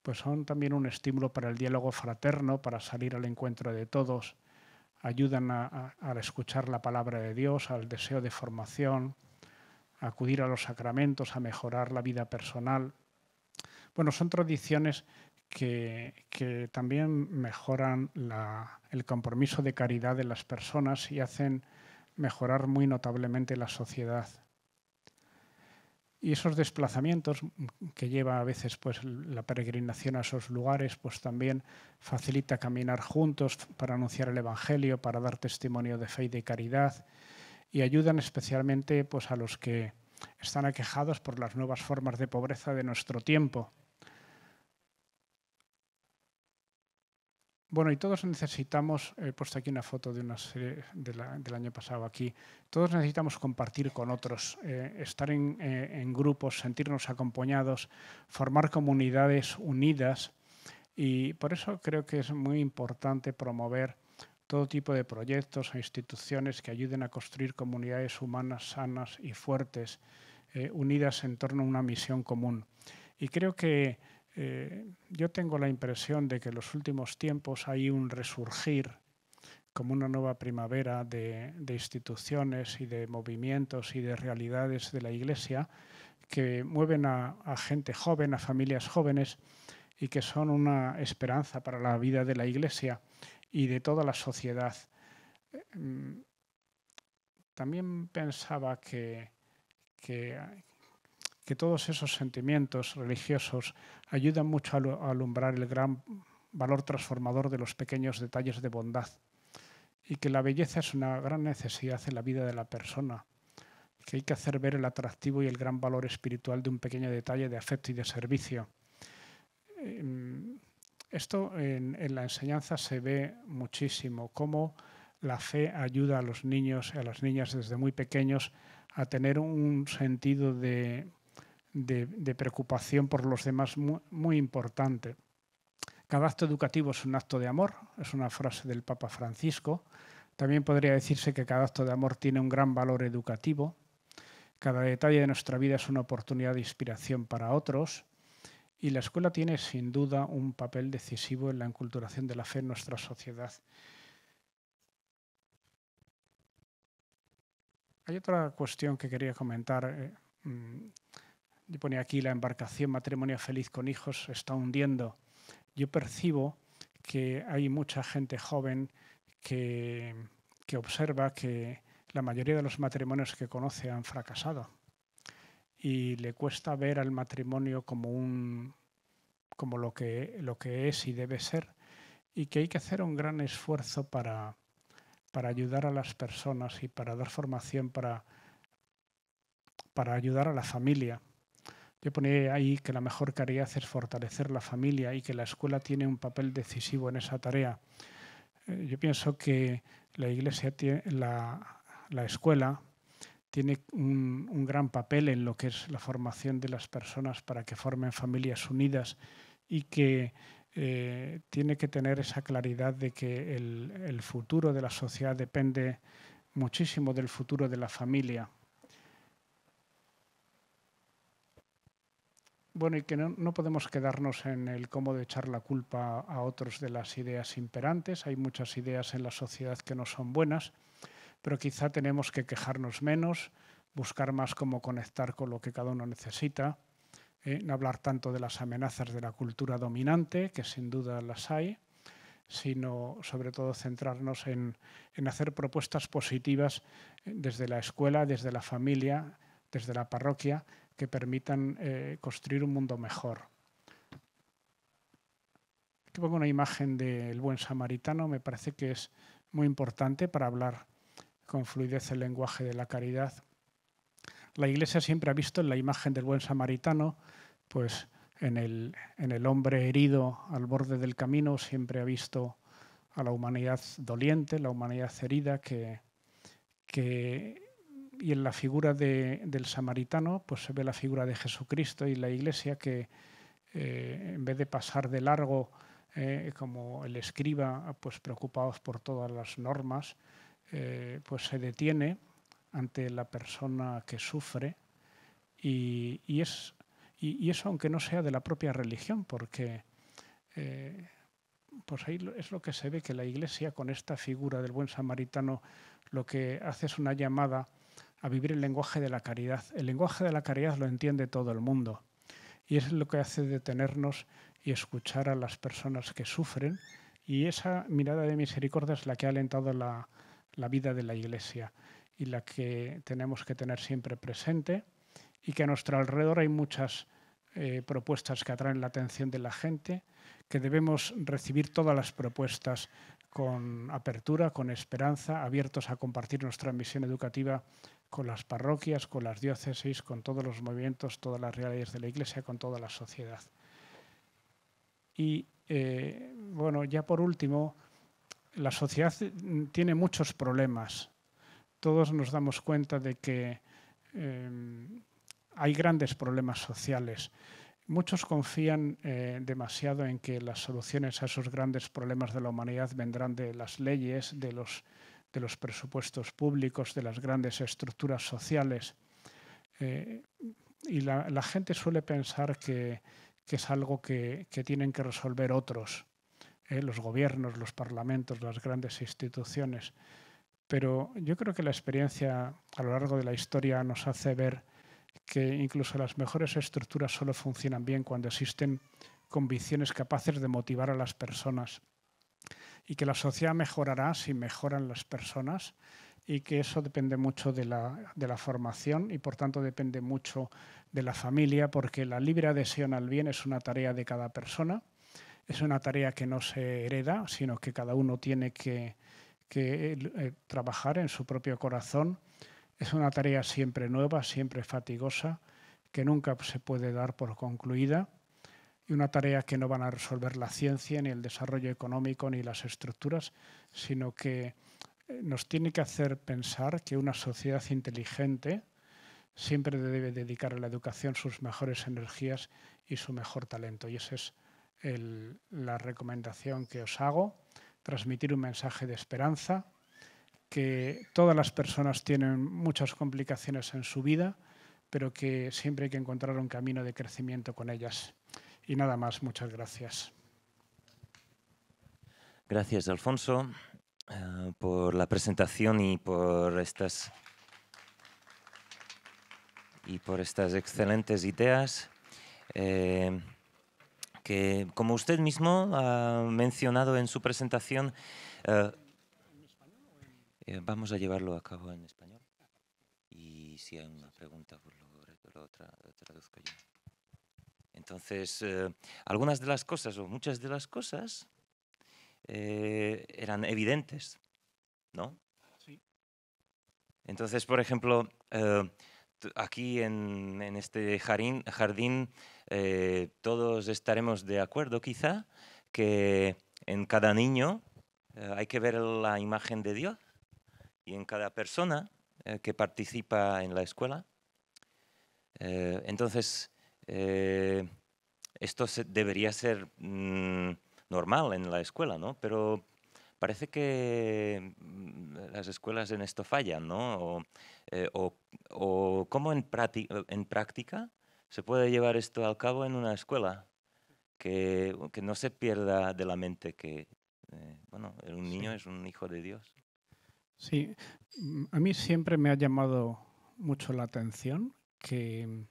pues son también un estímulo para el diálogo fraterno, para salir al encuentro de todos, ayudan a escuchar la palabra de Dios, al deseo de formación, a acudir a los sacramentos, a mejorar la vida personal. Bueno, son tradiciones que también mejoran el compromiso de caridad de las personas y hacen mejorar muy notablemente la sociedad. Y esos desplazamientos que lleva a veces pues, la peregrinación a esos lugares, pues también facilita caminar juntos para anunciar el Evangelio, para dar testimonio de fe y de caridad, y ayudan especialmente pues, a los que están aquejados por las nuevas formas de pobreza de nuestro tiempo. Bueno, y todos necesitamos, he puesto aquí una foto de una serie del año pasado aquí, todos necesitamos compartir con otros, estar en grupos, sentirnos acompañados, formar comunidades unidas y por eso creo que es muy importante promover todo tipo de proyectos e instituciones que ayuden a construir comunidades humanas sanas y fuertes, unidas en torno a una misión común. Y creo que Yo tengo la impresión de que en los últimos tiempos hay un resurgir, como una nueva primavera de instituciones y de movimientos y de realidades de la Iglesia que mueven a gente joven, a familias jóvenes y que son una esperanza para la vida de la Iglesia y de toda la sociedad. También pensaba que todos esos sentimientos religiosos ayudan mucho a alumbrar el gran valor transformador de los pequeños detalles de bondad y que la belleza es una gran necesidad en la vida de la persona, que hay que hacer ver el atractivo y el gran valor espiritual de un pequeño detalle de afecto y de servicio. Esto en la enseñanza se ve muchísimo, cómo la fe ayuda a los niños y a las niñas desde muy pequeños a tener un sentido de preocupación por los demás muy importante. Cada acto educativo es un acto de amor, es una frase del Papa Francisco. También podría decirse que cada acto de amor tiene un gran valor educativo. Cada detalle de nuestra vida es una oportunidad de inspiración para otros. Y la escuela tiene sin duda un papel decisivo en la enculturación de la fe en nuestra sociedad. Hay otra cuestión que quería comentar. Yo ponía aquí la embarcación Matrimonio Feliz con Hijos se está hundiendo. Yo percibo que hay mucha gente joven que observa que la mayoría de los matrimonios que conoce han fracasado y le cuesta ver al matrimonio como lo que es y debe ser, y que hay que hacer un gran esfuerzo para ayudar a las personas y para dar formación para ayudar a la familia. Yo ponía ahí que la mejor caridad es fortalecer la familia y que la escuela tiene un papel decisivo en esa tarea. Yo pienso que la Iglesia, la escuela, tiene un gran papel en lo que es la formación de las personas para que formen familias unidas y que tiene que tener esa claridad de que el futuro de la sociedad depende muchísimo del futuro de la familia. Bueno, y que no podemos quedarnos en el cómo de echar la culpa a otros de las ideas imperantes. Hay muchas ideas en la sociedad que no son buenas, pero quizá tenemos que quejarnos menos, buscar más cómo conectar con lo que cada uno necesita, no hablar tanto de las amenazas de la cultura dominante, que sin duda las hay, sino sobre todo centrarnos en hacer propuestas positivas desde la escuela, desde la familia, desde la parroquia, que permitan construir un mundo mejor. Aquí pongo una imagen del buen samaritano, me parece que es muy importante para hablar con fluidez el lenguaje de la caridad. La Iglesia siempre ha visto en la imagen del buen samaritano, pues en el hombre herido al borde del camino, siempre ha visto a la humanidad doliente, la humanidad herida, y en la figura del samaritano pues se ve la figura de Jesucristo y la Iglesia que en vez de pasar de largo como el escriba, pues preocupados por todas las normas, pues se detiene ante la persona que sufre y eso aunque no sea de la propia religión, porque pues ahí es lo que se ve, que la Iglesia con esta figura del buen samaritano lo que hace es una llamada a vivir el lenguaje de la caridad. El lenguaje de la caridad lo entiende todo el mundo y es lo que hace detenernos y escuchar a las personas que sufren, y esa mirada de misericordia es la que ha alentado la vida de la Iglesia y la que tenemos que tener siempre presente, y que a nuestro alrededor hay muchas propuestas que atraen la atención de la gente, que debemos recibir todas las propuestas con apertura, con esperanza, abiertos a compartir nuestra misión educativa con las parroquias, con las diócesis, con todos los movimientos, todas las realidades de la Iglesia, con toda la sociedad. Y bueno, ya por último, la sociedad tiene muchos problemas. Todos nos damos cuenta de que hay grandes problemas sociales. Muchos confían demasiado en que las soluciones a esos grandes problemas de la humanidad vendrán de las leyes, de los presupuestos públicos, de las grandes estructuras sociales. Y la gente suele pensar que que es algo que tienen que resolver otros, los gobiernos, los parlamentos, las grandes instituciones. Pero yo creo que la experiencia a lo largo de la historia nos hace ver que incluso las mejores estructuras solo funcionan bien cuando existen convicciones capaces de motivar a las personas, y que la sociedad mejorará si mejoran las personas, y que eso depende mucho de la formación y por tanto depende mucho de la familia, porque la libre adhesión al bien es una tarea de cada persona, es una tarea que no se hereda, sino que cada uno tiene que trabajar en su propio corazón. Es una tarea siempre nueva, siempre fatigosa, que nunca se puede dar por concluida, y una tarea que no van a resolver la ciencia, ni el desarrollo económico, ni las estructuras, sino que nos tiene que hacer pensar que una sociedad inteligente siempre debe dedicar a la educación sus mejores energías y su mejor talento. Y esa es la recomendación que os hago, transmitir un mensaje de esperanza, que todas las personas tienen muchas complicaciones en su vida, pero que siempre hay que encontrar un camino de crecimiento con ellas. Y nada más, muchas gracias. Gracias, Alfonso, por la presentación y por estas excelentes ideas. Que, como usted mismo ha mencionado en su presentación, vamos a llevarlo a cabo en español. Y si hay una pregunta, pues lo traduzco yo. Entonces, algunas de las cosas, o muchas de las cosas, eran evidentes, ¿no? Sí. Entonces, por ejemplo, aquí en este jardín todos estaremos de acuerdo quizá que en cada niño hay que ver la imagen de Dios, y en cada persona que participa en la escuela. Entonces, esto debería ser normal en la escuela, ¿no? Pero parece que las escuelas en esto fallan, ¿no? O cómo en práctica se puede llevar esto a cabo en una escuela, que no se pierda de la mente que, bueno, un niño es un hijo de Dios. Sí, a mí siempre me ha llamado mucho la atención que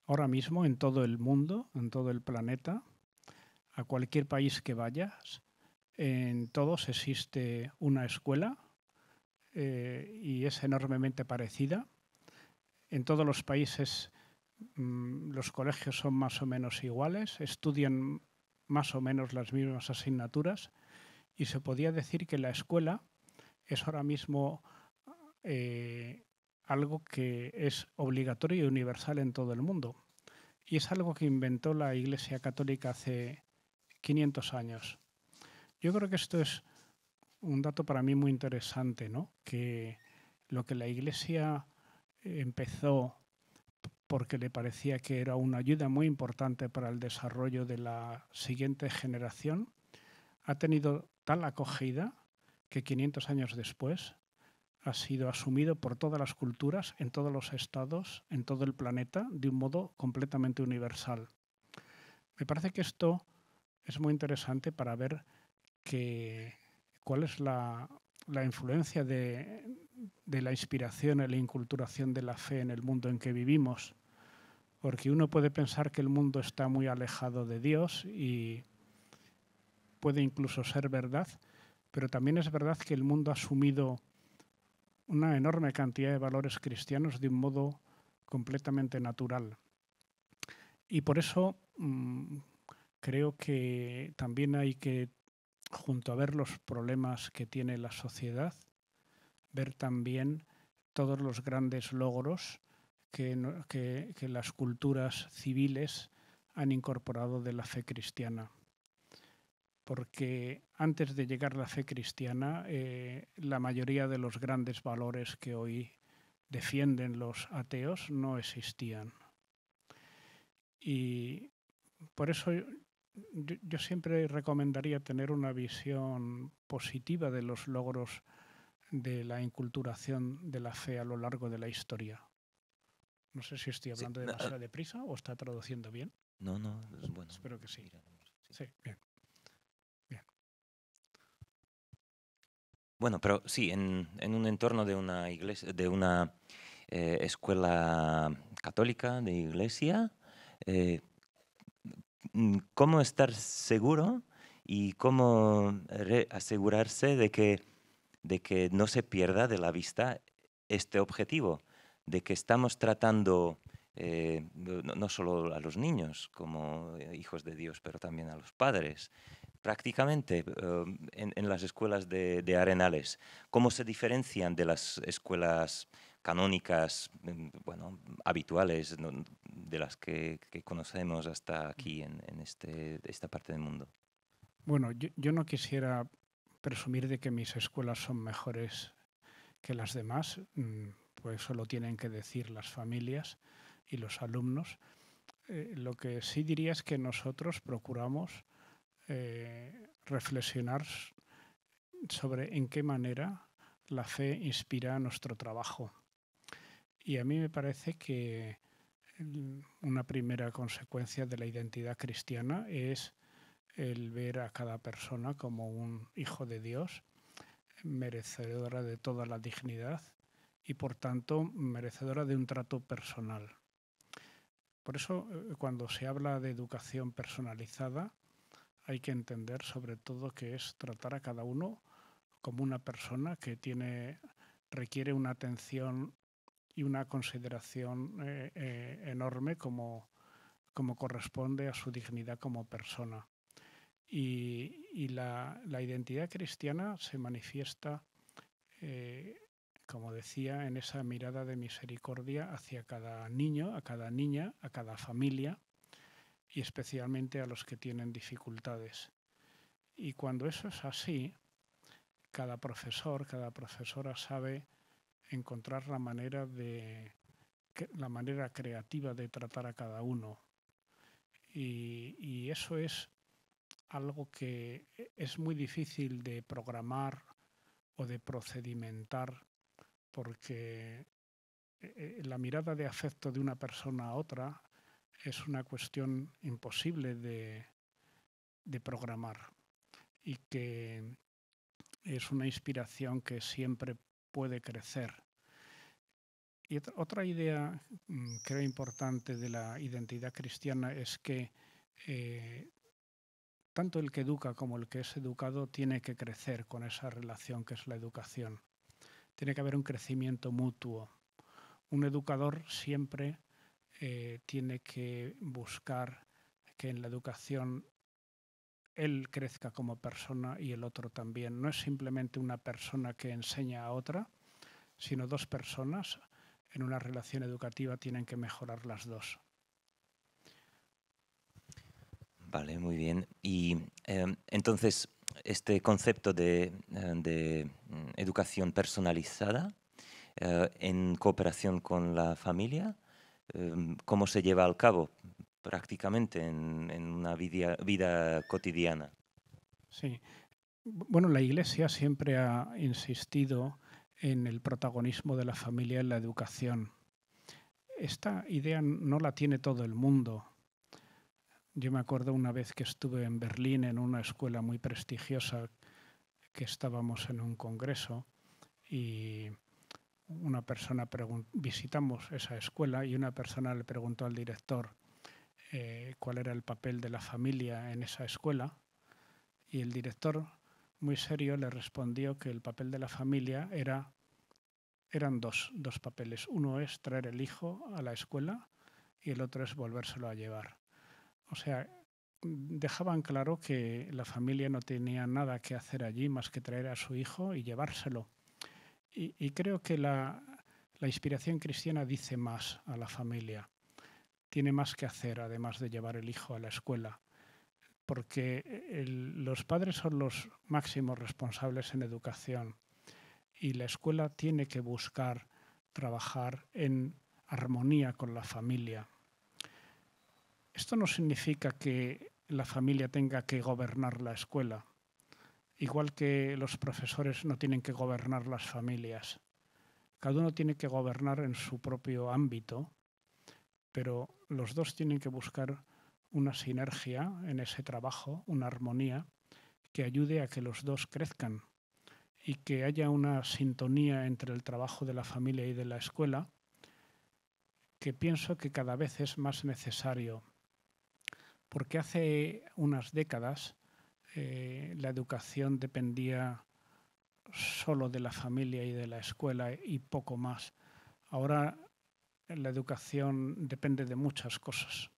ahora mismo en todo el mundo, en todo el planeta, a cualquier país que vayas, en todos existe una escuela y es enormemente parecida. En todos los países los colegios son más o menos iguales, estudian más o menos las mismas asignaturas, y se podía decir que la escuela es ahora mismo algo que es obligatorio y universal en todo el mundo. Y es algo que inventó la Iglesia Católica hace 500 años. Yo creo que esto es un dato para mí muy interesante, ¿no? Que lo que la Iglesia empezó porque le parecía que era una ayuda muy importante para el desarrollo de la siguiente generación, ha tenido tal acogida que 500 años después ha sido asumido por todas las culturas, en todos los estados, en todo el planeta, de un modo completamente universal. Me parece que esto es muy interesante para ver cuál es la influencia de la inspiración y la inculturación de la fe en el mundo en que vivimos. Porque uno puede pensar que el mundo está muy alejado de Dios, y puede incluso ser verdad, pero también es verdad que el mundo ha asumido una enorme cantidad de valores cristianos de un modo completamente natural. Y por eso creo que también hay que, junto a ver los problemas que tiene la sociedad, ver también todos los grandes logros que las culturas civiles han incorporado de la fe cristiana. Porque antes de llegar a la fe cristiana, la mayoría de los grandes valores que hoy defienden los ateos no existían. Y por eso yo siempre recomendaría tener una visión positiva de los logros de la inculturación de la fe a lo largo de la historia. No sé si estoy hablando demasiado deprisa o está traduciendo bien. No, no, es bueno. Espero que sí. Miraremos, sí. Sí, bien. Bueno, pero sí, en un entorno de una iglesia, de una escuela católica, de iglesia, eh, ¿cómo estar seguro y cómo asegurarse de que no se pierda de la vista este objetivo, de que estamos tratando no solo a los niños como hijos de Dios, pero también a los padres? Prácticamente en las escuelas de Arenales, ¿cómo se diferencian de las escuelas canónicas, bueno, habituales, de las que conocemos hasta aquí en esta parte del mundo? Bueno, yo no quisiera presumir de que mis escuelas son mejores que las demás, pues eso lo tienen que decir las familias y los alumnos. Lo que sí diría es que nosotros procuramos reflexionar sobre en qué manera la fe inspira nuestro trabajo. Y a mí me parece que una primera consecuencia de la identidad cristiana es el ver a cada persona como un hijo de Dios, merecedora de toda la dignidad y por tanto merecedora de un trato personal. Por eso, cuando se habla de educación personalizada, hay que entender sobre todo que es tratar a cada uno como una persona que requiere una atención y una consideración enorme como corresponde a su dignidad como persona. Y la identidad cristiana se manifiesta, como decía, en esa mirada de misericordia hacia cada niño, a cada niña, a cada familia y especialmente a los que tienen dificultades. Y cuando eso es así, cada profesor, cada profesora sabe encontrar la manera creativa de tratar a cada uno. Y eso es algo que es muy difícil de programar o de procedimentar porque la mirada de afecto de una persona a otra es una cuestión imposible de programar y que es una inspiración que siempre puede crecer. Y otra idea creo importante de la identidad cristiana es que tanto el que educa como el que es educado tiene que crecer con esa relación que es la educación. Tiene que haber un crecimiento mutuo. Un educador siempre tiene que buscar que en la educación él crezca como persona y el otro también. No es simplemente una persona que enseña a otra, sino dos personas en una relación educativa tienen que mejorar las dos. Vale, muy bien. Y entonces, este concepto de educación personalizada en cooperación con la familia, ¿cómo se lleva al cabo prácticamente en una vida cotidiana? Sí. Bueno, la Iglesia siempre ha insistido en el protagonismo de la familia en la educación. Esta idea no la tiene todo el mundo. Yo me acuerdo una vez que estuve en Berlín en una escuela muy prestigiosa que estábamos en un congreso y visitamos esa escuela y una persona le preguntó al director cuál era el papel de la familia en esa escuela y el director muy serio le respondió que el papel de la familia eran dos papeles. Uno es traer el hijo a la escuela y el otro es volvérselo a llevar. O sea, dejaban claro que la familia no tenía nada que hacer allí más que traer a su hijo y llevárselo. Y creo que la inspiración cristiana dice más a la familia. Tiene más que hacer además de llevar el hijo a la escuela. Porque los padres son los máximos responsables en educación y la escuela tiene que buscar trabajar en armonía con la familia. Esto no significa que la familia tenga que gobernar la escuela, igual que los profesores no tienen que gobernar las familias. Cada uno tiene que gobernar en su propio ámbito, pero los dos tienen que buscar una sinergia en ese trabajo, una armonía que ayude a que los dos crezcan y que haya una sintonía entre el trabajo de la familia y de la escuela, que pienso que cada vez es más necesario, porque hace unas décadas la educación dependía solo de la familia y de la escuela y poco más. Ahora la educación depende de muchas cosas.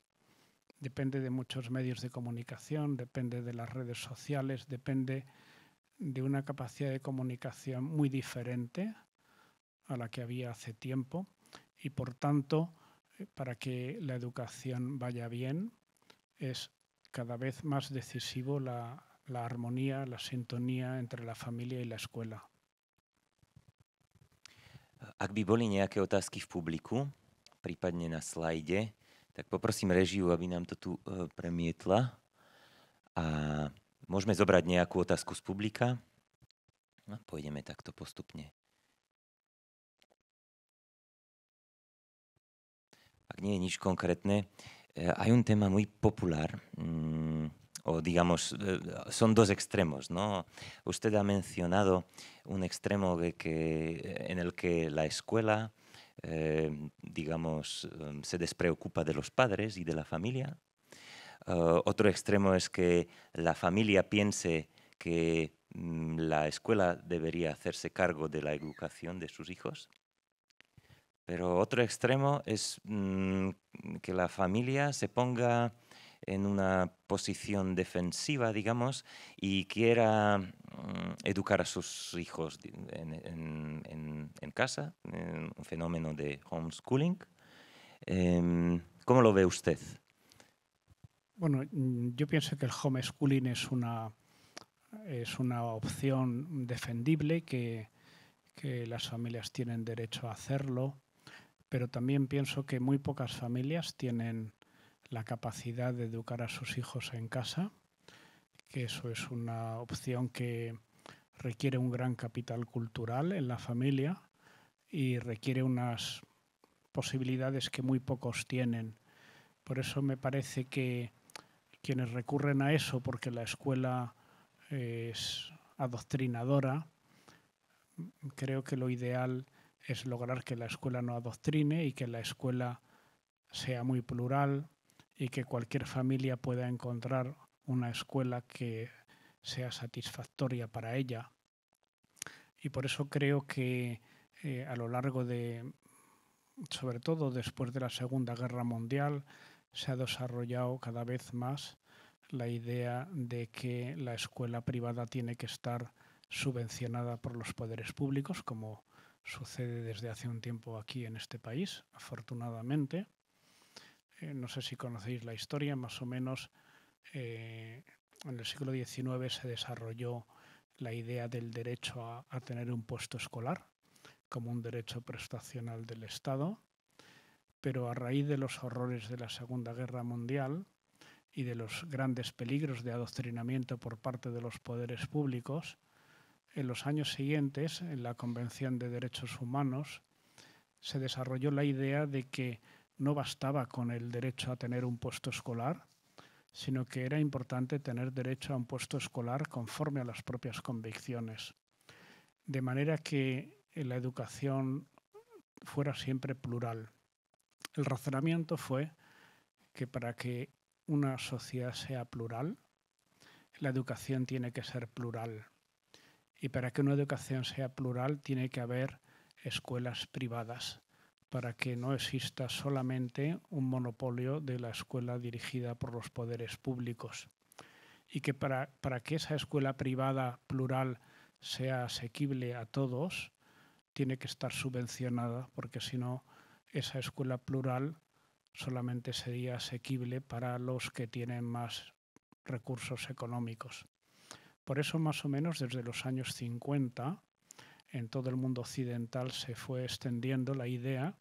Depende de muchos medios de comunicación, depende de las redes sociales, depende de una capacidad de comunicación muy diferente a la que había hace tiempo y, por tanto, para que la educación vaya bien, es cada vez más decisivo la armonía, la sintonía entre la familia y la escuela. Ak by boli nejaké otázky v publiku, prípadne na slajde, tak poprosím režiu, aby nám to tu premietla. A môžeme zobrať nejakú otázku z publika. No, pôjdeme takto postupne. Ak nie je nič konkrétne, hay un tema muy popular, o digamos, son dos extremos, ¿no? Usted ha mencionado un extremo en el que la escuela, digamos, se despreocupa de los padres y de la familia. Otro extremo es que la familia piense que la escuela debería hacerse cargo de la educación de sus hijos. Pero otro extremo es que la familia se ponga en una posición defensiva, digamos, y quiera educar a sus hijos en casa, un fenómeno de homeschooling. ¿Cómo lo ve usted? Bueno, yo pienso que el homeschooling es una opción defendible, que las familias tienen derecho a hacerlo, pero también pienso que muy pocas familias tienen la capacidad de educar a sus hijos en casa, que eso es una opción que requiere un gran capital cultural en la familia y requiere unas posibilidades que muy pocos tienen. Por eso me parece que quienes recurren a eso porque la escuela es adoctrinadora, creo que lo ideal es lograr que la escuela no adoctrine y que la escuela sea muy plural y que cualquier familia pueda encontrar una escuela que sea satisfactoria para ella. Y por eso creo que a lo largo de, sobre todo después de la Segunda Guerra Mundial, se ha desarrollado cada vez más la idea de que la escuela privada tiene que estar subvencionada por los poderes públicos, como sucede desde hace un tiempo aquí en este país, afortunadamente. No sé si conocéis la historia, más o menos en el siglo XIX se desarrolló la idea del derecho a tener un puesto escolar como un derecho prestacional del Estado, pero a raíz de los horrores de la Segunda Guerra Mundial y de los grandes peligros de adoctrinamiento por parte de los poderes públicos, en los años siguientes, en la Convención de Derechos Humanos, se desarrolló la idea de que no bastaba con el derecho a tener un puesto escolar, sino que era importante tener derecho a un puesto escolar conforme a las propias convicciones. De manera que la educación fuera siempre plural. El razonamiento fue que para que una sociedad sea plural, la educación tiene que ser plural. Y para que una educación sea plural tiene que haber escuelas privadas, para que no exista solamente un monopolio de la escuela dirigida por los poderes públicos. Y que para que esa escuela privada plural sea asequible a todos, tiene que estar subvencionada, porque si no, esa escuela plural solamente sería asequible para los que tienen más recursos económicos. Por eso, más o menos, desde los años 50, en todo el mundo occidental se fue extendiendo la idea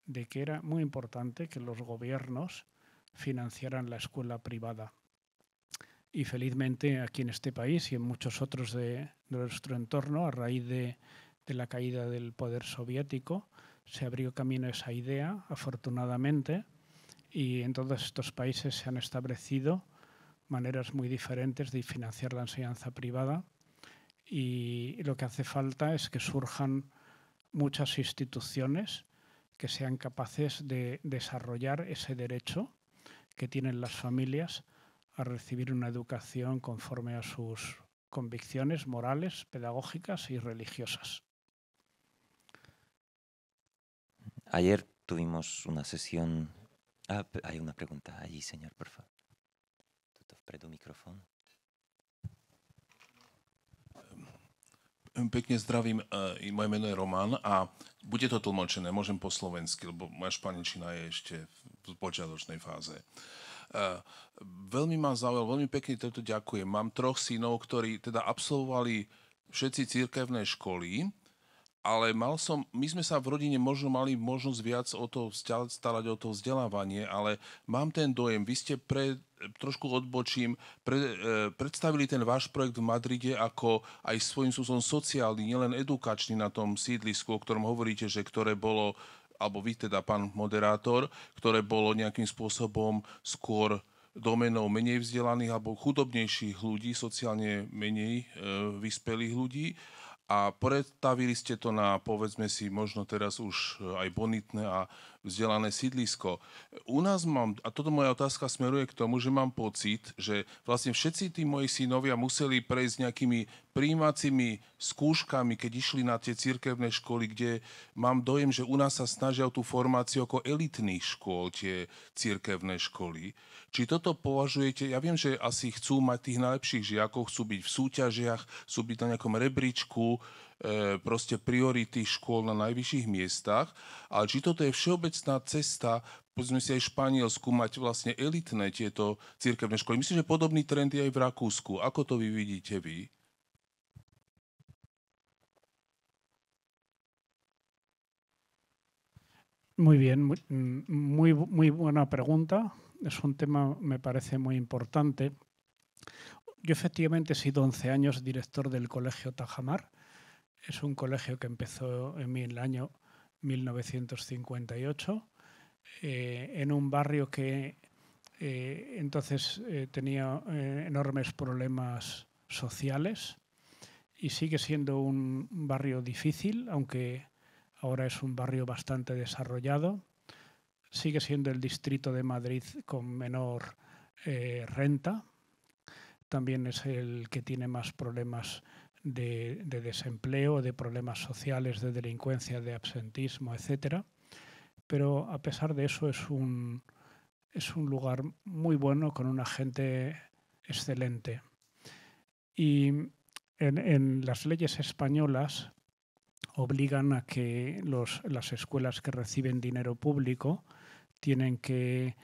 de que era muy importante que los gobiernos financiaran la escuela privada. Y felizmente aquí en este país y en muchos otros de nuestro entorno, a raíz de la caída del poder soviético, se abrió camino a esa idea, afortunadamente, Y en todos estos países se han establecido maneras muy diferentes de financiar la enseñanza privada y lo que hace falta es que surjan muchas instituciones que sean capaces de desarrollar ese derecho que tienen las familias a recibir una educación conforme a sus convicciones morales, pedagógicas y religiosas. Ayer tuvimos una sesión... hay una pregunta allí, señor, por favor. Tuto vpredu mikrofón. Pekne zdravím, moje meno je Roman a bude to tlmočené, môžem po slovensky, lebo moja španičina je ešte v počiatočnej fáze. Veľmi ma zaujalo, veľmi pekne toto ďakujem. Mám 3 synov, ktorí teda absolvovali všetci cirkevné školy, ale my sme sa v rodine možno mali možnosť viac o to starať o to vzdelávanie, ale mám ten dojem, vy ste trošku odbočím, predstavili ten váš projekt v Madride ako aj svojím spôsobom sociálny, nielen edukačný na tom sídlisku, o ktorom hovoríte, že ktoré bolo, alebo vy teda, pán moderátor, ktoré bolo nejakým spôsobom skôr domenou menej vzdelaných alebo chudobnejších ľudí, sociálne menej vyspelých ľudí. A predstavili ste to na, povedzme si, možno teraz už aj bonitné a vzdelané sídlisko. U nás a toto moja otázka smeruje k tomu, že mám pocit, že vlastne všetci tí moji synovia museli prejsť nejakými prijímacími skúškami, keď išli na tie cirkevné školy, kde mám dojem, že u nás sa snažia o tú formáciu ako elitných škôl, tie cirkevné školy. Či toto považujete, ja viem, že asi chcú mať tých najlepších žiakov, chcú byť v súťažiach, chcú byť na nejakom rebríčku, proste priority škôl na najvyšších miestach, ale či toto je všeobecná cesta, povedzme si aj v Španielsku, mať vlastne elitné tieto cirkevné školy. Myslím, že podobný trend je aj v Rakúsku. Ako to vy vidíte vy? Muy bien, muy buena pregunta. Es un tema, me parece, muy importante. Yo efectivamente he sido 11 años director del Colegio Tajamar. Es un colegio que empezó en el año 1958 en un barrio que entonces tenía enormes problemas sociales y sigue siendo un barrio difícil, aunque ahora es un barrio bastante desarrollado. Sigue siendo el distrito de Madrid con menor renta. También es el que tiene más problemas de desempleo, de problemas sociales, de delincuencia, de absentismo, etc. Pero a pesar de eso es un lugar muy bueno con una gente excelente. Y en las leyes españolas obligan a que las escuelas que reciben dinero público tienen que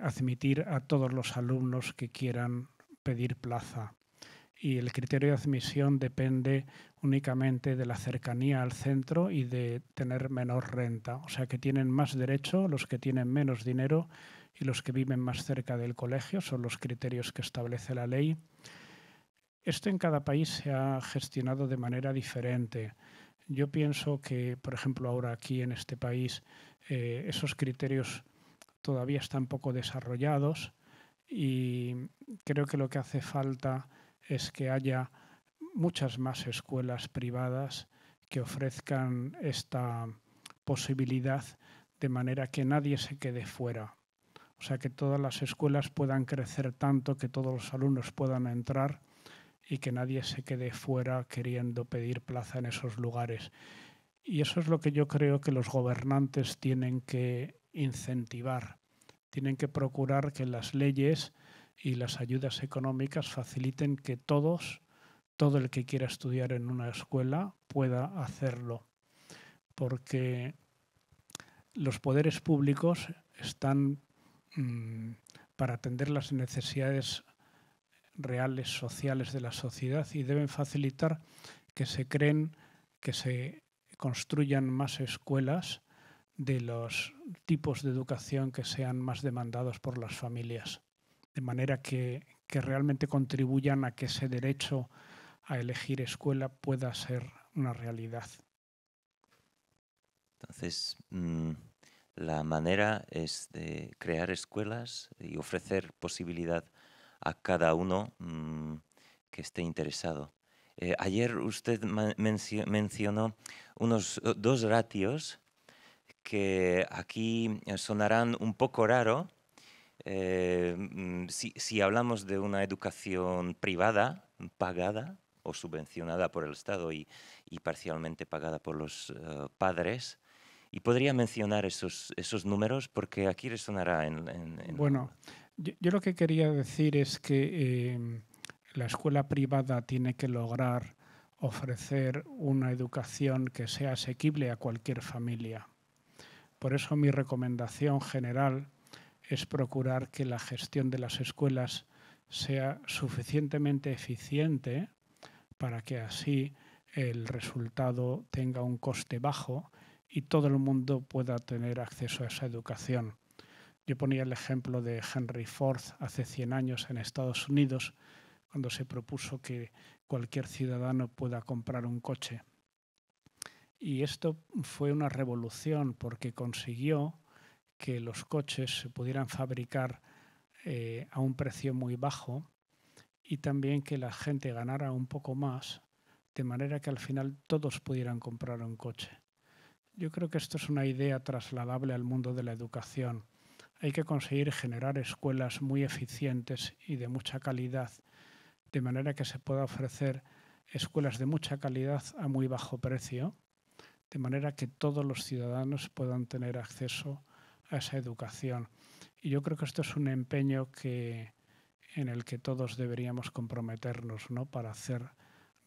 admitir a todos los alumnos que quieran pedir plaza. Y el criterio de admisión depende únicamente de la cercanía al centro y de tener menor renta. O sea que tienen más derecho los que tienen menos dinero y los que viven más cerca del colegio, son los criterios que establece la ley. Esto en cada país se ha gestionado de manera diferente. Yo pienso que, por ejemplo, ahora aquí en este país esos criterios todavía están poco desarrollados y creo que lo que hace falta es que haya muchas más escuelas privadas que ofrezcan esta posibilidad de manera que nadie se quede fuera. O sea, que todas las escuelas puedan crecer tanto que todos los alumnos puedan entrar y que nadie se quede fuera queriendo pedir plaza en esos lugares. Y eso es lo que yo creo que los gobernantes tienen que incentivar. Tienen que procurar que las leyes y las ayudas económicas faciliten que todo el que quiera estudiar en una escuela pueda hacerlo. Porque los poderes públicos están para atender las necesidades reales, sociales de la sociedad y deben facilitar que se construyan más escuelas de los tipos de educación que sean más demandados por las familias, de manera que realmente contribuyan a que ese derecho a elegir escuela pueda ser una realidad. Entonces, la manera es de crear escuelas y ofrecer posibilidad a cada uno que esté interesado. Ayer usted mencionó unos dos ratios que aquí sonarán un poco raro. Si hablamos de una educación privada, pagada o subvencionada por el Estado y parcialmente pagada por los padres, y podría mencionar esos números porque aquí resonará en Bueno, yo lo que quería decir es que la escuela privada tiene que lograr ofrecer una educación que sea asequible a cualquier familia. Por eso mi recomendación general es procurar que la gestión de las escuelas sea suficientemente eficiente para que así el resultado tenga un coste bajo y todo el mundo pueda tener acceso a esa educación. Yo ponía el ejemplo de Henry Ford hace 100 años en Estados Unidos, cuando se propuso que cualquier ciudadano pueda comprar un coche. Y esto fue una revolución porque consiguió que los coches se pudieran fabricar a un precio muy bajo y también que la gente ganara un poco más, de manera que al final todos pudieran comprar un coche. Yo creo que esto es una idea trasladable al mundo de la educación. Hay que conseguir generar escuelas muy eficientes y de mucha calidad, de manera que se pueda ofrecer escuelas de mucha calidad a muy bajo precio, de manera que todos los ciudadanos puedan tener acceso a esa educación. Y yo creo que esto es un empeño en el que todos deberíamos comprometernos, ¿no?, para hacer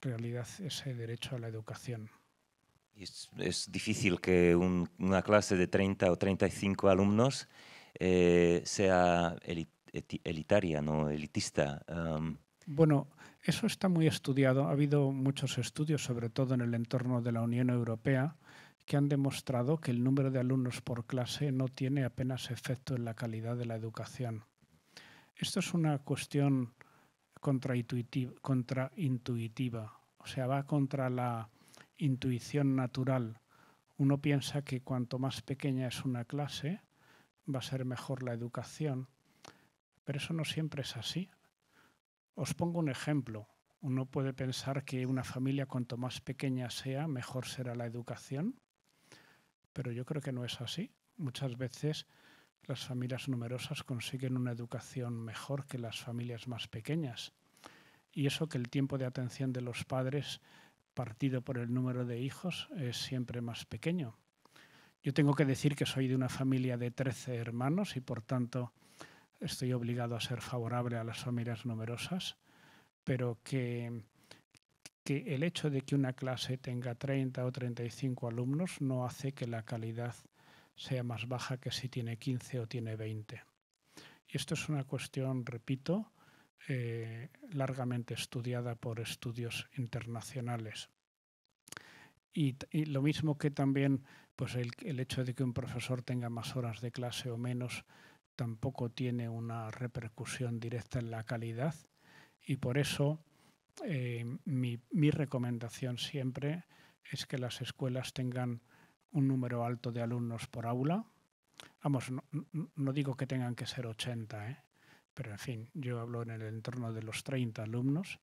realidad ese derecho a la educación. Es difícil que una clase de 30 o 35 alumnos sea elitaria, no elitista. Bueno, eso está muy estudiado. Ha habido muchos estudios, sobre todo en el entorno de la Unión Europea, que han demostrado que el número de alumnos por clase no tiene apenas efecto en la calidad de la educación. Esto es una cuestión contraintuitiva, o sea, va contra la intuición natural. Uno piensa que cuanto más pequeña es una clase, va a ser mejor la educación, pero eso no siempre es así. Os pongo un ejemplo. Uno puede pensar que una familia cuanto más pequeña sea, mejor será la educación, pero yo creo que no es así. Muchas veces las familias numerosas consiguen una educación mejor que las familias más pequeñas. Y eso que el tiempo de atención de los padres, partido por el número de hijos, es siempre más pequeño. Yo tengo que decir que soy de una familia de 13 hermanos y por tanto estoy obligado a ser favorable a las familias numerosas, pero que el hecho de que una clase tenga 30 o 35 alumnos no hace que la calidad sea más baja que si tiene 15 o tiene 20. Y esto es una cuestión, repito, largamente estudiada por estudios internacionales. Y lo mismo que también pues el hecho de que un profesor tenga más horas de clase o menos tampoco tiene una repercusión directa en la calidad y por eso mi recomendación siempre es que las escuelas tengan un número alto de alumnos por aula. Vamos, no digo que tengan que ser 80, pero en fin, yo hablo en el entorno de los 30 alumnos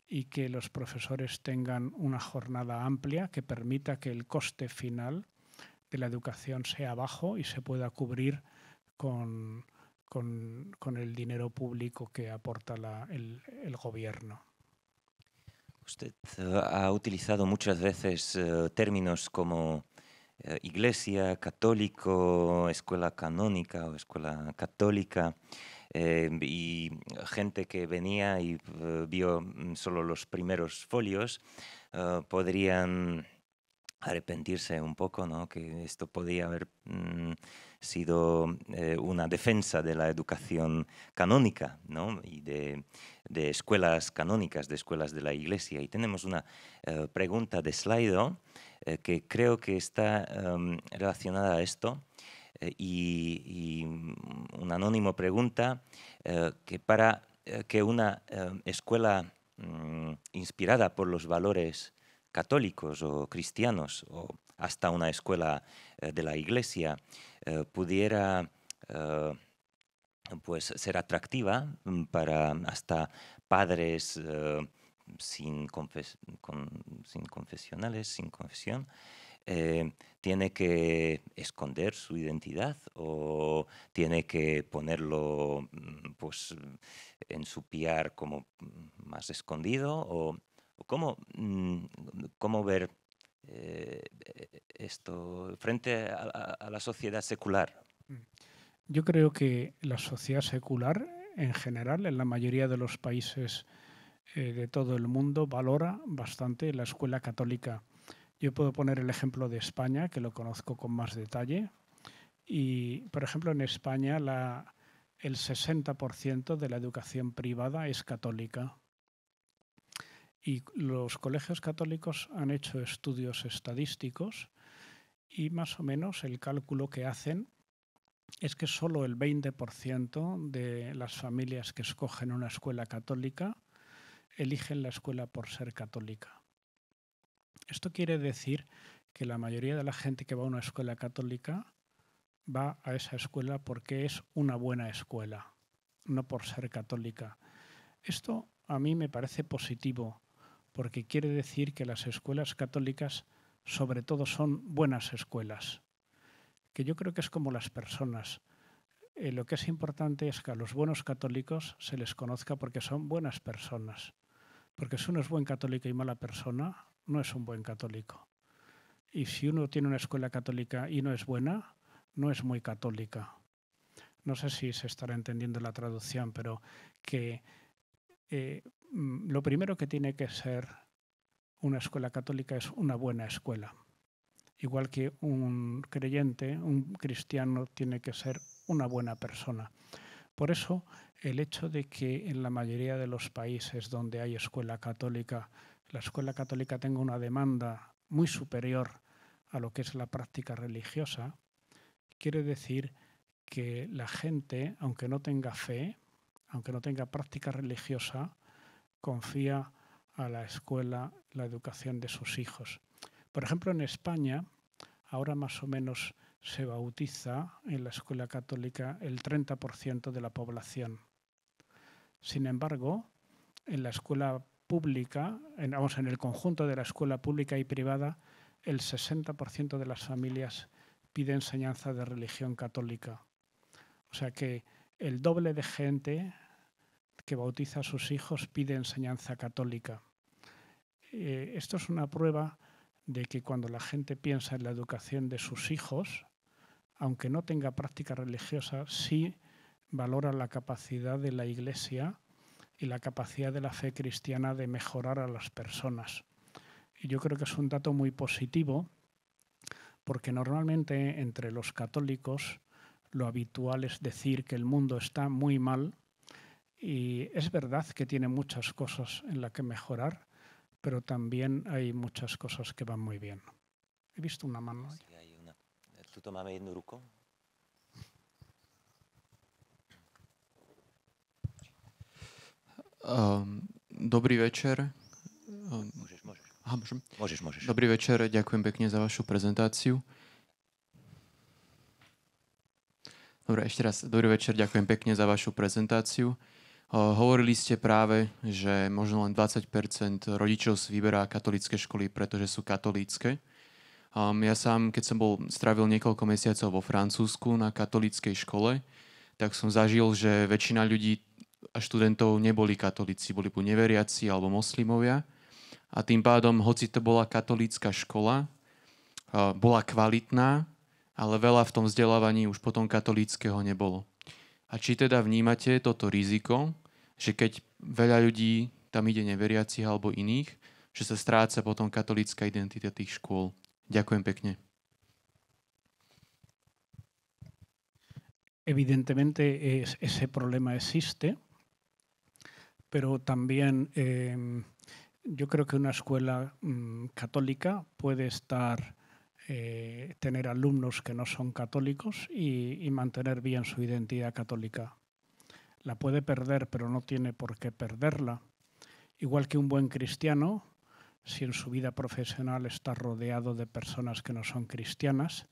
y que los profesores tengan una jornada amplia que permita que el coste final de la educación sea bajo y se pueda cubrir con el dinero público que aporta el gobierno. Usted ha utilizado muchas veces términos como iglesia, católico, escuela canónica o escuela católica. Y gente que venía y vio solo los primeros folios podrían arrepentirse un poco, ¿no?, que esto podía haber sido una defensa de la educación canónica, ¿no?, y de escuelas canónicas, de escuelas de la Iglesia. Y tenemos una pregunta de Slido que creo que está relacionada a esto. Y un anónimo pregunta que para que una escuela inspirada por los valores católicos o cristianos o hasta una escuela de la Iglesia pudiera pues ser atractiva para hasta padres sin confesionales, sin confesión, tiene que esconder su identidad o tiene que ponerlo pues en su PR como más escondido, o cómo ver esto frente a la sociedad secular. Yo creo que la sociedad secular, en general, en la mayoría de los países de todo el mundo, valora bastante la escuela católica. Yo puedo poner el ejemplo de España, que lo conozco con más detalle. Y, por ejemplo, en España el 60% de la educación privada es católica. Y los colegios católicos han hecho estudios estadísticos y más o menos el cálculo que hacen es que solo el 20% de las familias que escogen una escuela católica eligen la escuela por ser católica. Esto quiere decir que la mayoría de la gente que va a una escuela católica va a esa escuela porque es una buena escuela, no por ser católica. Esto a mí me parece positivo, porque quiere decir que las escuelas católicas sobre todo son buenas escuelas, que yo creo que es como las personas. Lo que es importante es que a los buenos católicos se les conozca porque son buenas personas, porque si uno es buen católico y mala persona, no es un buen católico. Y si uno tiene una escuela católica y no es buena, no es muy católica. No sé si se estará entendiendo la traducción, pero que lo primero que tiene que ser una escuela católica es una buena escuela. Igual que un creyente, un cristiano, tiene que ser una buena persona. Por eso, el hecho de que en la mayoría de los países donde hay escuela católica, la escuela católica tenga una demanda muy superior a lo que es la práctica religiosa, quiere decir que la gente, aunque no tenga fe, aunque no tenga práctica religiosa, confía a la escuela la educación de sus hijos. Por ejemplo, en España, ahora más o menos se bautiza en la escuela católica el 30% de la población. Sin embargo, en la escuela pública, en el conjunto de la escuela pública y privada, el 60% de las familias pide enseñanza de religión católica. O sea que el doble de gente que bautiza a sus hijos pide enseñanza católica. Esto es una prueba de que cuando la gente piensa en la educación de sus hijos, aunque no tenga práctica religiosa, sí valora la capacidad de la Iglesia y la capacidad de la fe cristiana de mejorar a las personas. Y yo creo que es un dato muy positivo, porque normalmente entre los católicos lo habitual es decir que el mundo está muy mal, y es verdad que tiene muchas cosas en las que mejorar, pero también hay muchas cosas que van muy bien. He visto una mano ahí. Sí, hay una. Tuto máme jednu ruku. Dobrý večer. Môžeš. Aha, môžem? Môžeš. Dobrý večer, ďakujem pekne za vašu prezentáciu. Dobre, ešte raz. Dobrý večer, ďakujem pekne za vašu prezentáciu. Hovorili ste práve, že možno len 20% rodičov si vyberá katolícke školy, pretože sú katolícke. Ja sám, keď som strávil niekoľko mesiacov vo Francúzsku na katolíckej škole, tak som zažil, že väčšina ľudí a študentov neboli katolíci, boli buď neveriaci alebo moslimovia. A tým pádom, hoci to bola katolícka škola, bola kvalitná, ale veľa v tom vzdelávaní už potom katolíckeho nebolo. A či teda vnímate toto riziko, že keď veľa ľudí tam ide neveriacich alebo iných, že sa stráca potom katolícka identita tých škôl? Ďakujem pekne. Evidentemente ese problema existe, pero también yo creo que una escuela católica puede tener alumnos que no son católicos y mantener bien su identidad católica. La puede perder, pero no tiene por qué perderla. Igual que un buen cristiano, si en su vida profesional está rodeado de personas que no son cristianas,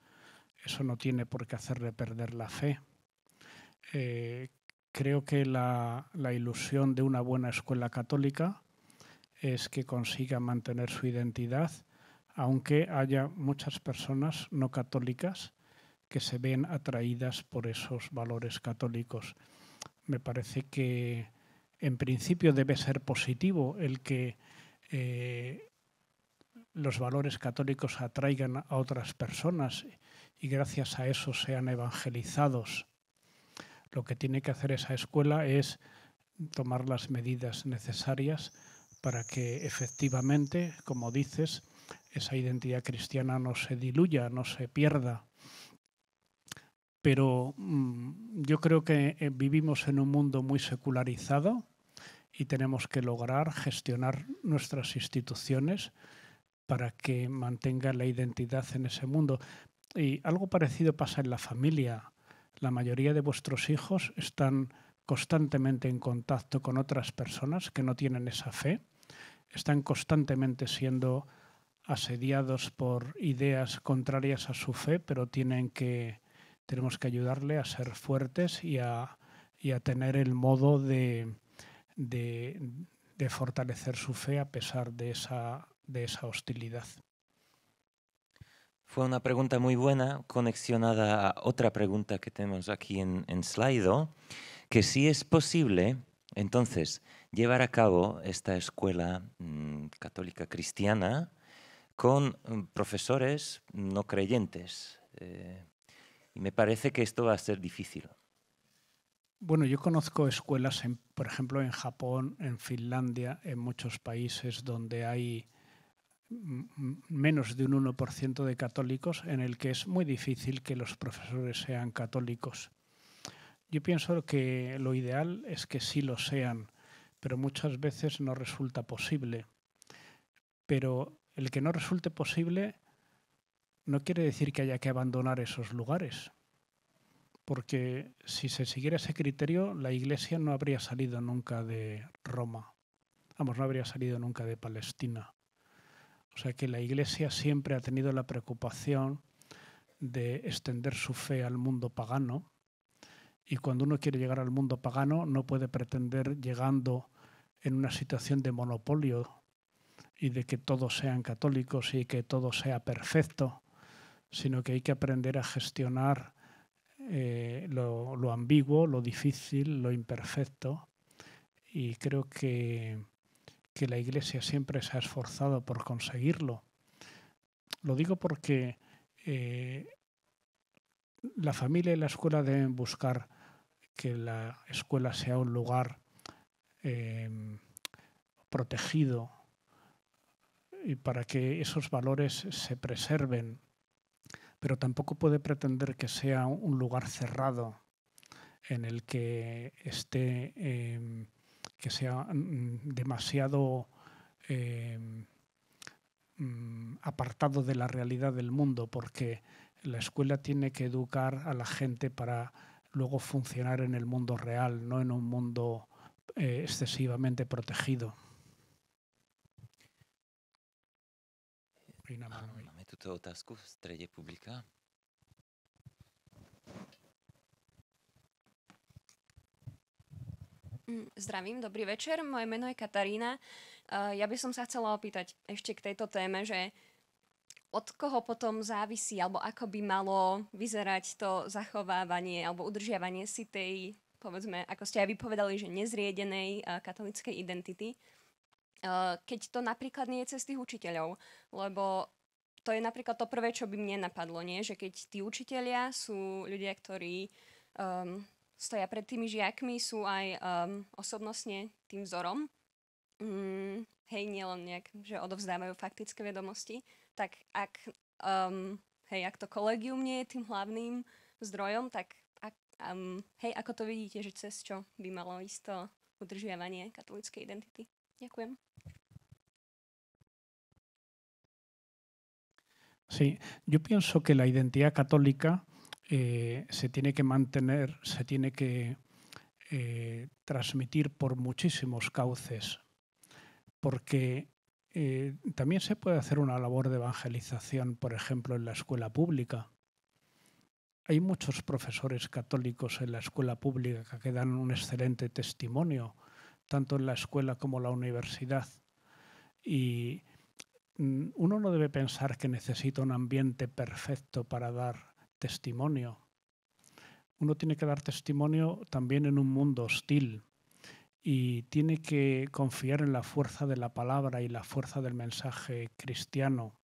eso no tiene por qué hacerle perder la fe. Creo que la ilusión de una buena escuela católica es que consiga mantener su identidad, aunque haya muchas personas no católicas que se ven atraídas por esos valores católicos. Me parece que en principio debe ser positivo el que los valores católicos atraigan a otras personas y gracias a eso sean evangelizados. Lo que tiene que hacer esa escuela es tomar las medidas necesarias para que efectivamente, como dices, esa identidad cristiana no se diluya, no se pierda. Pero yo creo que vivimos en un mundo muy secularizado y tenemos que lograr gestionar nuestras instituciones para que mantenga la identidad en ese mundo. Y algo parecido pasa en la familia. La mayoría de vuestros hijos están constantemente en contacto con otras personas que no tienen esa fe, están constantemente siendo asediados por ideas contrarias a su fe, pero tenemos que ayudarle a ser fuertes y a tener el modo de fortalecer su fe a pesar de esa hostilidad. Fue una pregunta muy buena, conexionada a otra pregunta que tenemos aquí en Slido, que si es posible, entonces, llevar a cabo esta escuela católica cristiana con profesores no creyentes. Y me parece que esto va a ser difícil. Bueno, yo conozco escuelas, por ejemplo, en Japón, en Finlandia, en muchos países donde hay menos de un 1% de católicos, en el que es muy difícil que los profesores sean católicos. Yo pienso que lo ideal es que sí lo sean, pero muchas veces no resulta posible. Pero el que no resulte posible no quiere decir que haya que abandonar esos lugares, porque si se siguiera ese criterio, la Iglesia no habría salido nunca de Roma, no habría salido nunca de Palestina. O sea que la Iglesia siempre ha tenido la preocupación de extender su fe al mundo pagano, y cuando uno quiere llegar al mundo pagano no puede pretender, llegando en una situación de monopolio y de que todos sean católicos y que todo sea perfecto, sino que hay que aprender a gestionar lo ambiguo, lo difícil, lo imperfecto, y creo que la Iglesia siempre se ha esforzado por conseguirlo. Lo digo porque la familia y la escuela deben buscar que la escuela sea un lugar protegido, y para que esos valores se preserven, pero tampoco puede pretender que sea un lugar cerrado en el que que sea demasiado apartado de la realidad del mundo, porque la escuela tiene que educar a la gente para luego funcionar en el mundo real, no en un mundo excesivamente protegido. Máme tuto otázku v strede publika. Zdravím, dobrý večer. Moje meno je Katarína. Ja by som sa chcela opýtať ešte k tejto téme, že od koho potom závisí, alebo ako by malo vyzerať to zachovávanie alebo udržiavanie si tej, povedzme, ako ste aj vypovedali, že nezriedenej katolíckej identity, keď to napríklad nie je cez tých učiteľov, lebo to je napríklad to prvé, čo by mne napadlo, nie? Že keď tí učitelia sú ľudia, ktorí stoja pred tými žiakmi, sú aj osobnostne tým vzorom, hej, nielen nejak, že odovzdávajú faktické vedomosti, tak ak to kolegium nie je tým hlavným zdrojom, tak ako to vidíte, že cez čo by malo ísť to udržiavanie katolíckej identity? Ďakujem. Sí, yo pienso que la identidad católica se tiene que mantener, se tiene que transmitir por muchísimos cauces, porque también se puede hacer una labor de evangelización, por ejemplo, en la escuela pública. Hay muchos profesores católicos en la escuela pública que dan un excelente testimonio, tanto en la escuela como en la universidad. Y uno no debe pensar que necesita un ambiente perfecto para dar testimonio. Uno tiene que dar testimonio también en un mundo hostil y tiene que confiar en la fuerza de la palabra y la fuerza del mensaje cristiano.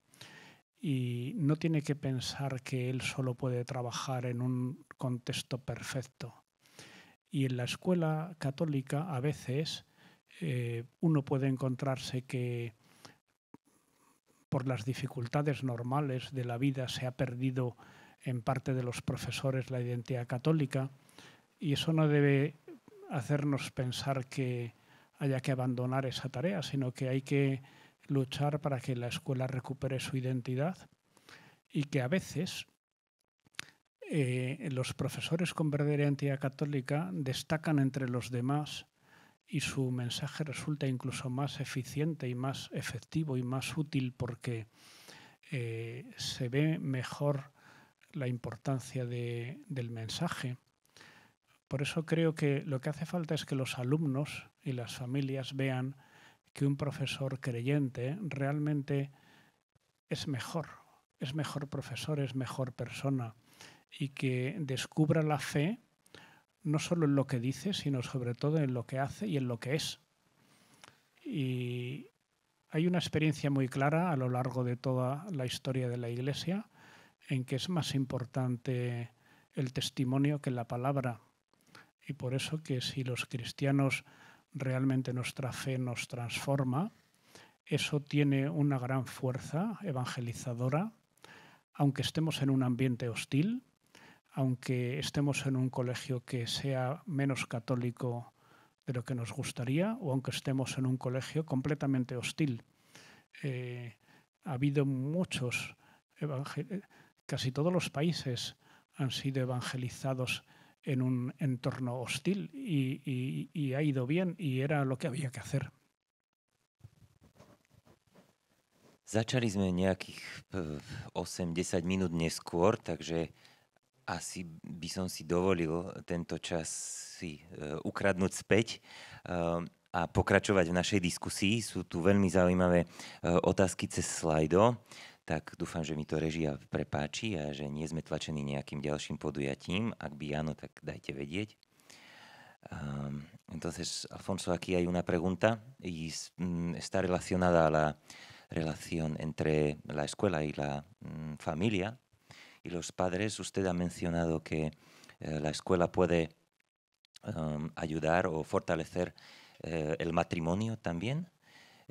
Y no tiene que pensar que él solo puede trabajar en un contexto perfecto. Y en la escuela católica a veces uno puede encontrarse que por las dificultades normales de la vida se ha perdido en parte de los profesores la identidad católica, y eso no debe hacernos pensar que haya que abandonar esa tarea, sino que hay que luchar para que la escuela recupere su identidad, y que a veces los profesores con verdadera identidad católica destacan entre los demás y su mensaje resulta incluso más eficiente y más efectivo y más útil porque se ve mejor la importancia del mensaje. Por eso creo que lo que hace falta es que los alumnos y las familias vean que un profesor creyente realmente es mejor profesor, es mejor persona, y que descubra la fe no solo en lo que dice, sino sobre todo en lo que hace y en lo que es. Y hay una experiencia muy clara a lo largo de toda la historia de la Iglesia en que es más importante el testimonio que la palabra. Y por eso que si los cristianos realmente nuestra fe nos transforma, eso tiene una gran fuerza evangelizadora, aunque estemos en un ambiente hostil, aunque estemos en un colegio que sea menos católico de lo que nos gustaría, o aunque estemos en un colegio completamente hostil. Ha habido casi todos los países han sido evangelizados en un entorno hostil y ha ido bien y era lo que había que hacer. Začali sme nejakých 8-10 minút neskôr, takže asi by som si dovolil tento čas si ukradnúť späť a pokračovať v našej diskusii. Sú tu veľmi zaujímavé otázky cez slajdo, tak dúfam, že mi to režia prepáči a že nie sme tlačení nejakým ďalším podujatím. Ak by áno, tak dajte vedieť. Entonces, Alfonso, aquí hay una pregunta y está relacionada a la relación entre la escuela y la familia y los padres. Usted ha mencionado que la escuela puede ayudar o fortalecer el matrimonio también.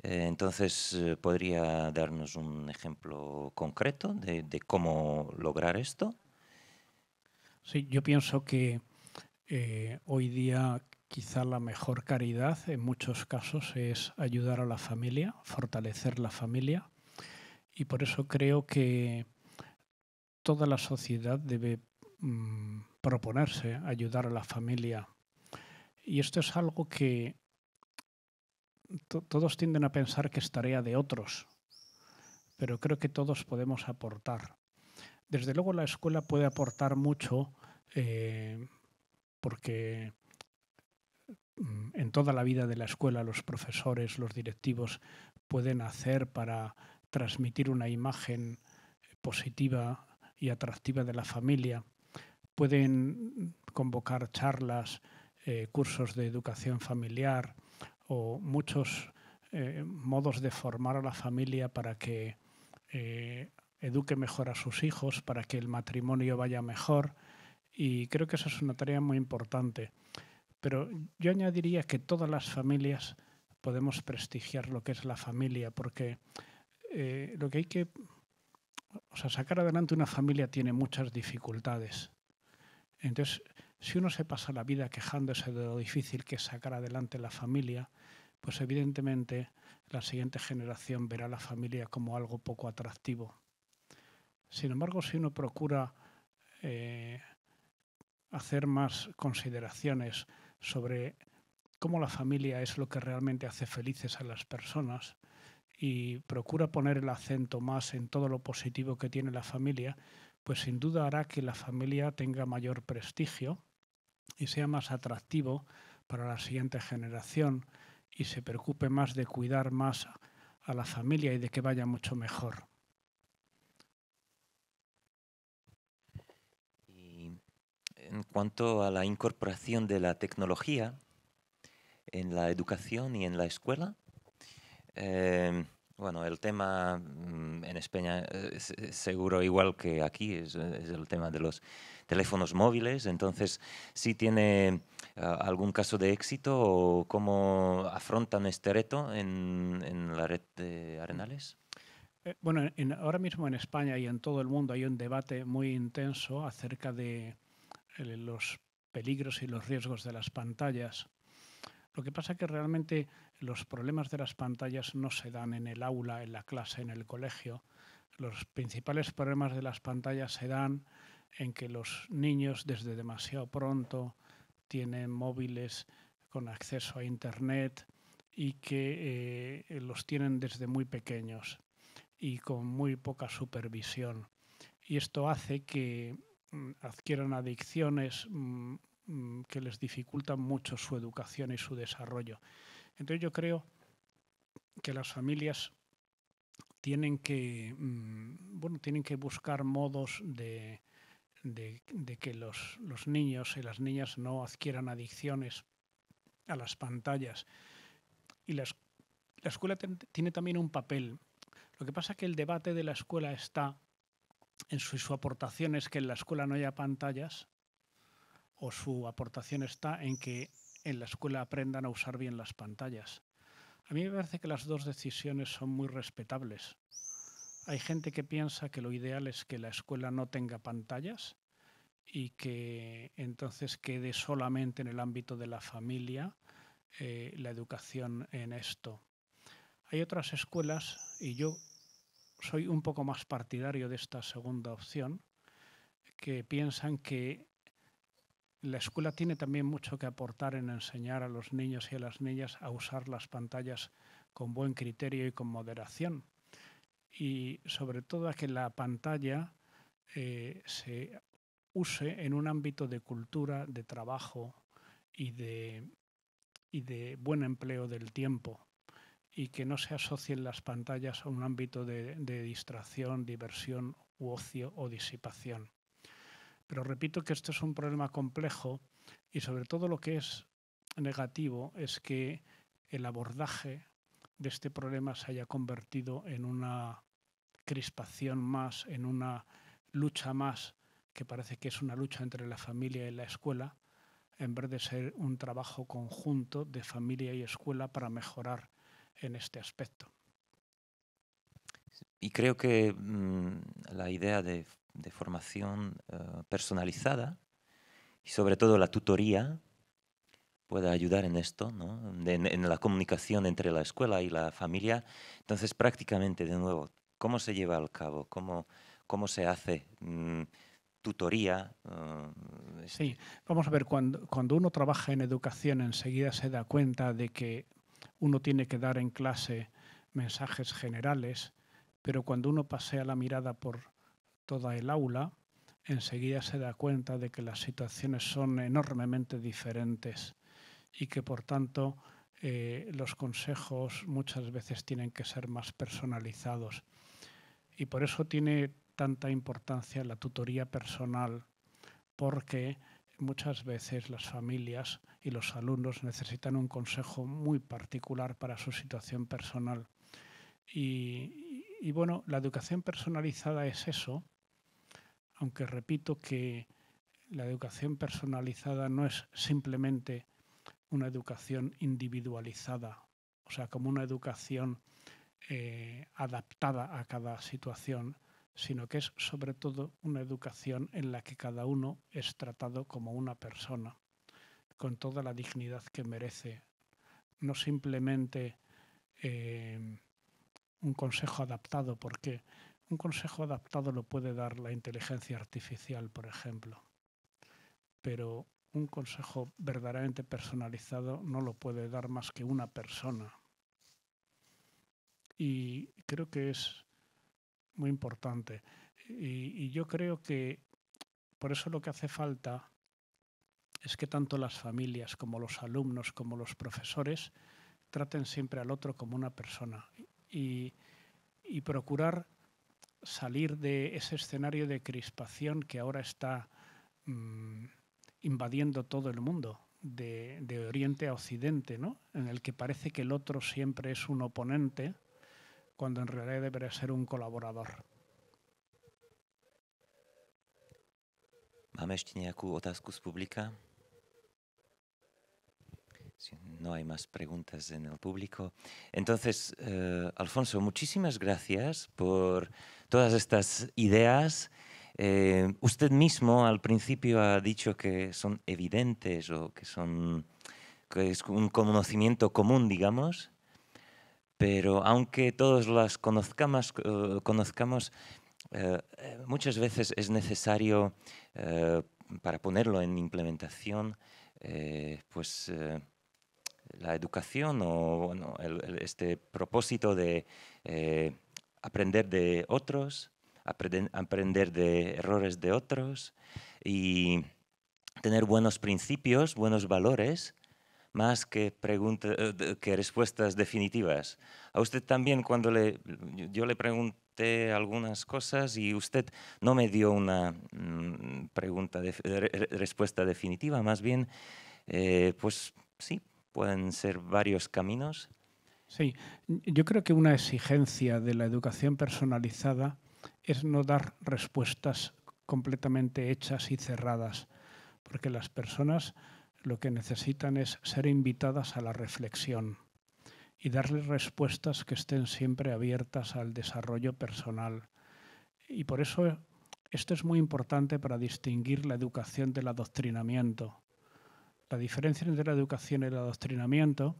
Entonces, ¿podría darnos un ejemplo concreto de cómo lograr esto? Sí, yo pienso que hoy día quizá la mejor caridad en muchos casos es ayudar a la familia, fortalecer la familia, y por eso creo que toda la sociedad debe proponerse ayudar a la familia. Y esto es algo que todos tienden a pensar que es tarea de otros, pero creo que todos podemos aportar. Desde luego la escuela puede aportar mucho porque en toda la vida de la escuela los profesores, los directivos pueden hacer para transmitir una imagen positiva y atractiva de la familia. Pueden convocar charlas, cursos de educación familiar o muchos modos de formar a la familia para que eduque mejor a sus hijos, para que el matrimonio vaya mejor, y creo que eso es una tarea muy importante. Pero yo añadiría que todas las familias podemos prestigiar lo que es la familia, porque lo que hay que... sacar adelante una familia tiene muchas dificultades. Entonces, si uno se pasa la vida quejándose de lo difícil que es sacar adelante la familia, pues evidentemente la siguiente generación verá la familia como algo poco atractivo. Sin embargo, si uno procura hacer más consideraciones sobre cómo la familia es lo que realmente hace felices a las personas y procura poner el acento más en todo lo positivo que tiene la familia, pues sin duda hará que la familia tenga mayor prestigio y sea más atractivo para la siguiente generación y se preocupe más de cuidar más a la familia y de que vaya mucho mejor. Y en cuanto a la incorporación de la tecnología en la educación y en la escuela, bueno, el tema en España es seguro igual que aquí, es el tema de los teléfonos móviles. Entonces, ¿sí tiene algún caso de éxito o cómo afrontan este reto en la red de Arenales? Bueno, ahora mismo en España y en todo el mundo hay un debate muy intenso acerca de los peligros y los riesgos de las pantallas. Lo que pasa es que realmente los problemas de las pantallas no se dan en el aula, en la clase, en el colegio. Los principales problemas de las pantallas se dan en que los niños desde demasiado pronto tienen móviles con acceso a Internet y que los tienen desde muy pequeños y con muy poca supervisión. Y esto hace que adquieran adicciones que les dificultan mucho su educación y su desarrollo. Entonces yo creo que las familias tienen que, tienen que buscar modos de que los niños y las niñas no adquieran adicciones a las pantallas. Y la escuela tiene también un papel. Lo que pasa es que el debate de la escuela está en su aportación es que en la escuela no haya pantallas, o su aportación está en que en la escuela aprendan a usar bien las pantallas. A mí me parece que las dos decisiones son muy respetables. Hay gente que piensa que lo ideal es que la escuela no tenga pantallas y que entonces quede solamente en el ámbito de la familia la educación en esto. Hay otras escuelas, y yo soy un poco más partidario de esta segunda opción, que piensan que la escuela tiene también mucho que aportar en enseñar a los niños y a las niñas a usar las pantallas con buen criterio y con moderación. Y sobre todo a que la pantalla se use en un ámbito de cultura, de trabajo y de buen empleo del tiempo, y que no se asocien las pantallas a un ámbito de distracción, diversión u ocio o disipación. Pero repito que esto es un problema complejo y sobre todo lo que es negativo es que el abordaje de este problema se haya convertido en una crispación más, en una lucha más, que parece que es una lucha entre la familia y la escuela, en vez de ser un trabajo conjunto de familia y escuela para mejorar en este aspecto. Y creo que la idea de formación personalizada y sobre todo la tutoría puede ayudar en esto, ¿no? En la comunicación entre la escuela y la familia. Entonces, prácticamente, de nuevo, ¿cómo se lleva a cabo? ¿Cómo se hace tutoría? Sí, vamos a ver, cuando uno trabaja en educación enseguida se da cuenta de que uno tiene que dar en clase mensajes generales, pero cuando uno pasea la mirada por toda el aula, enseguida se da cuenta de que las situaciones son enormemente diferentes y que por tanto los consejos muchas veces tienen que ser más personalizados. Y por eso tiene tanta importancia la tutoría personal, porque muchas veces las familias y los alumnos necesitan un consejo muy particular para su situación personal. Y bueno, la educación personalizada es eso, aunque repito que la educación personalizada no es simplemente una educación individualizada, o sea, como una educación adaptada a cada situación, sino que es sobre todo una educación en la que cada uno es tratado como una persona, con toda la dignidad que merece, no simplemente un consejo adaptado, porque un consejo adaptado lo puede dar la inteligencia artificial, por ejemplo, pero un consejo verdaderamente personalizado no lo puede dar más que una persona. Y creo que es muy importante. Y yo creo que por eso lo que hace falta es que tanto las familias como los alumnos como los profesores traten siempre al otro como una persona y procurar salir de ese escenario de crispación que ahora está invadiendo todo el mundo, de Oriente a Occidente, ¿no? En el que parece que el otro siempre es un oponente, cuando en realidad debería ser un colaborador. Máme ešte nejakú otázku z publika? Si no hay más preguntas en el público. Entonces, Alfonso, muchísimas gracias por todas estas ideas. Usted mismo al principio ha dicho que son evidentes o que es un conocimiento común, digamos, pero aunque todos las conozcamos, muchas veces es necesario para ponerlo en implementación, la educación o bueno, este propósito de aprender de otros, aprender de errores de otros y tener buenos principios, buenos valores, más que respuestas definitivas. A usted también yo le pregunté algunas cosas y usted no me dio una respuesta definitiva, más bien, pues sí, pueden ser varios caminos. Sí, yo creo que una exigencia de la educación personalizada es no dar respuestas completamente hechas y cerradas, porque las personas lo que necesitan es ser invitadas a la reflexión y darles respuestas que estén siempre abiertas al desarrollo personal. Y por eso esto es muy importante para distinguir la educación del adoctrinamiento. La diferencia entre la educación y el adoctrinamiento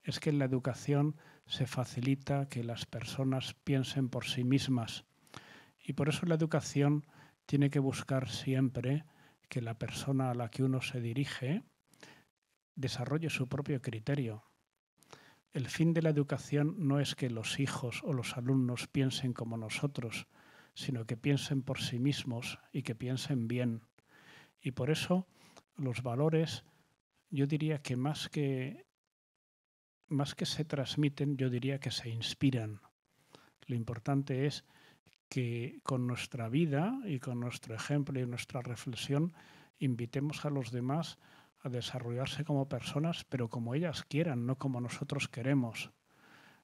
es que en la educación se facilita que las personas piensen por sí mismas y por eso la educación tiene que buscar siempre que la persona a la que uno se dirige desarrolle su propio criterio. El fin de la educación no es que los hijos o los alumnos piensen como nosotros, sino que piensen por sí mismos y que piensen bien. Y por eso los valores, yo diría que más que se transmiten, yo diría que se inspiran. Lo importante es que con nuestra vida y con nuestro ejemplo y nuestra reflexión invitemos a los demás a desarrollarse como personas, pero como ellas quieran, no como nosotros queremos.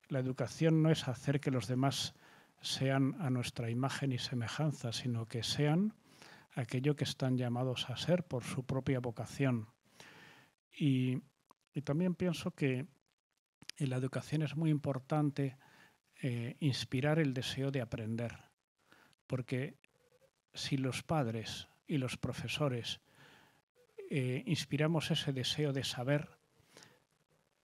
La educación no es hacer que los demás sean a nuestra imagen y semejanza, sino que sean aquello que están llamados a ser por su propia vocación. Y también pienso que en la educación es muy importante inspirar el deseo de aprender, porque si los padres y los profesores inspiramos ese deseo de saber,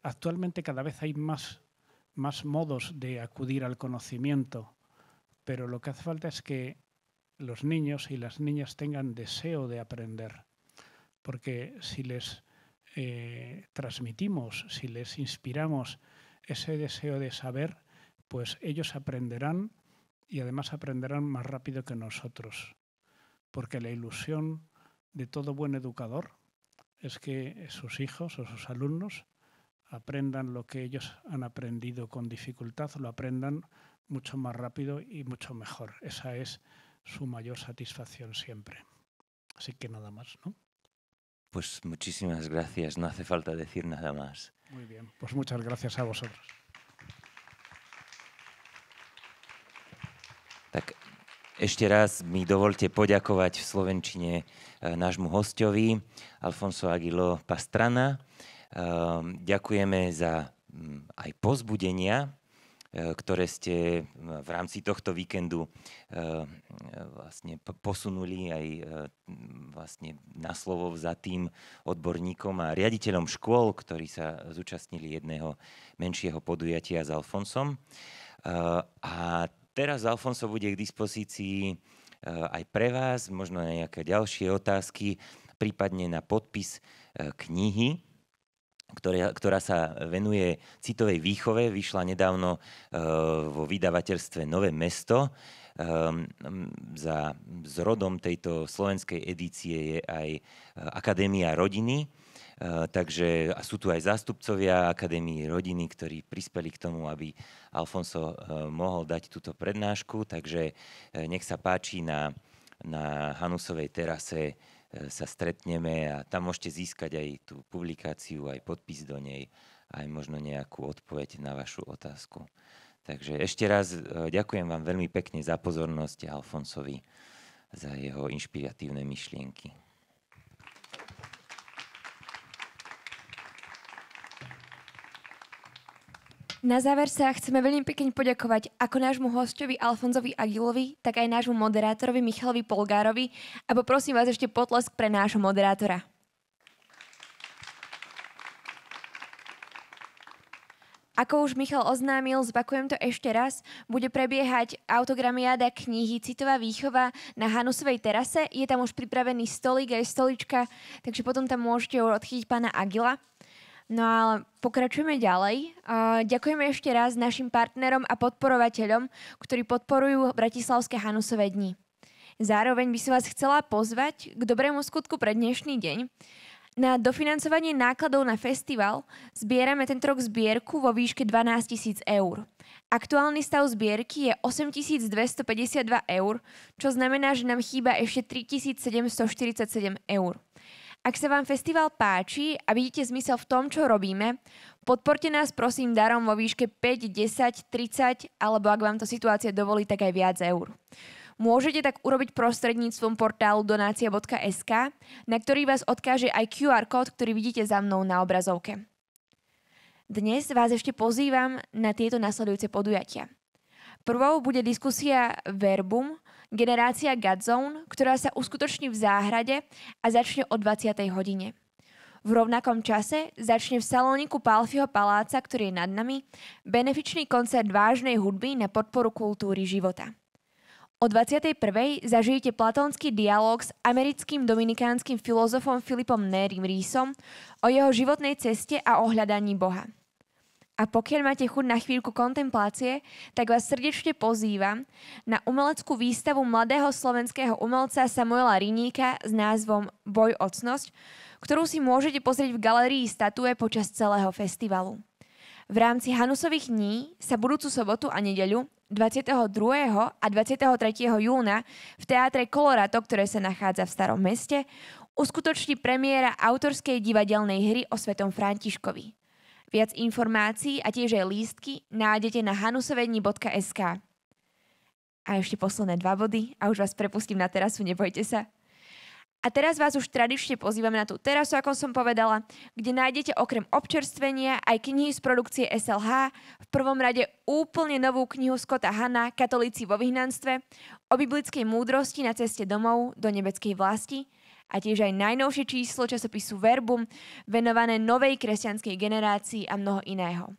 actualmente cada vez hay más modos de acudir al conocimiento, pero lo que hace falta es que los niños y las niñas tengan deseo de aprender, porque si les transmitimos, si les inspiramos ese deseo de saber, pues ellos aprenderán y además aprenderán más rápido que nosotros, porque la ilusión de todo buen educador es que sus hijos o sus alumnos aprendan lo que ellos han aprendido con dificultad, lo aprendan mucho más rápido y mucho mejor. Esa es su mayor satisfacción siempre. Así que nada más, ¿no? Pues muchísimas gracias, no hace falta decir nada más. Muy bien, pues muchas gracias a vosotros. Tak ešte raz mi dovolte poďakovať v slovenčine nášmu hosťovi, Alfonso Aguiló Pastrana. Ďakujeme za aj povzbudenia, ktoré ste v rámci tohto víkendu vlastne posunuli aj vlastne na slovo vzatým odborníkom a riaditeľom škôl, ktorí sa zúčastnili jedného menšieho podujatia s Alfonsom. A teraz Alfonso bude k dispozícii aj pre vás, možno na nejaké ďalšie otázky, prípadne na podpis knihy, ktorá sa venuje citovej výchove, vyšla nedávno vo vydavateľstve Nové mesto. za zrodom tejto slovenskej edície je aj Akadémia rodiny. Takže sú tu aj zástupcovia Akadémie rodiny, ktorí prispeli k tomu, aby Alfonso mohol dať túto prednášku. Takže nech sa páči, na Hanusovej terase sa stretneme a tam môžete získať aj tú publikáciu, aj podpis do nej, aj možno nejakú odpoveď na vašu otázku. Takže ešte raz ďakujem vám veľmi pekne za pozornosť a Alfonsovi za jeho inšpiratívne myšlienky. Na záver sa chceme veľmi pekne poďakovať ako nášmu hosťovi Alfonsovi Aguilovi, tak aj nášmu moderátorovi Michalovi Polgárovi a poprosím vás ešte potlesk pre nášho moderátora. Ako už Michal oznámil, zopakujem to ešte raz, bude prebiehať autogramiáda knihy Citová výchova na Hanusovej terase. Je tam už pripravený stolík aj stolička, takže potom tam môžete odchytiť pána Aguila. No ale pokračujeme ďalej. Ďakujeme ešte raz našim partnerom a podporovateľom, ktorí podporujú Bratislavské Hanusové dni. Zároveň by som vás chcela pozvať k dobrému skutku pre dnešný deň. Na dofinancovanie nákladov na festival zbierame tento rok zbierku vo výške 12 000 eur. Aktuálny stav zbierky je 8 252 eur, čo znamená, že nám chýba ešte 3 747 eur. Ak sa vám festival páči a vidíte zmysel v tom, čo robíme, podporte nás prosím darom vo výške 5, 10, 30 alebo ak vám to situácia dovolí, tak aj viac eur. Môžete tak urobiť prostredníctvom portálu donacia.sk, na ktorý vás odkáže aj QR kód, ktorý vidíte za mnou na obrazovke. Dnes vás ešte pozývam na tieto nasledujúce podujatia. Prvou bude diskusia Verbum, generácia Godzone, ktorá sa uskutoční v záhrade a začne o 20. hodine. V rovnakom čase začne v salóniku Pálfiho paláca, ktorý je nad nami, benefičný koncert vážnej hudby na podporu kultúry života. O 21. zažijete platónsky dialóg s americkým dominikánskym filozofom Philipom Nérim Reesom o jeho životnej ceste a o hľadaní Boha. A pokiaľ máte chuť na chvíľku kontemplácie, tak vás srdečne pozývam na umeleckú výstavu mladého slovenského umelca Samuela Riníka s názvom Boj o cnosť, ktorú si môžete pozrieť v galérii Statue počas celého festivalu. V rámci Hanusových dní sa budúcu sobotu a nedeľu 22. a 23. júna v teátre Colorado, ktoré sa nachádza v Starom meste, uskutoční premiéra autorskej divadelnej hry o Svetom Františkovi. Viac informácií a tiež aj lístky nájdete na hanusovedni.sk. A ešte posledné 2 body a už vás prepustím na terasu, nebojte sa. A teraz vás už tradične pozývam na tú terasu, ako som povedala, kde nájdete okrem občerstvenia aj knihy z produkcie SLH, v prvom rade úplne novú knihu Scotta Hanna Katolíci vo vyhnanstve, o biblickej múdrosti na ceste domov do nebeskej vlasti, a tiež aj najnovšie číslo časopisu Verbum venované novej kresťanskej generácii a mnoho iného.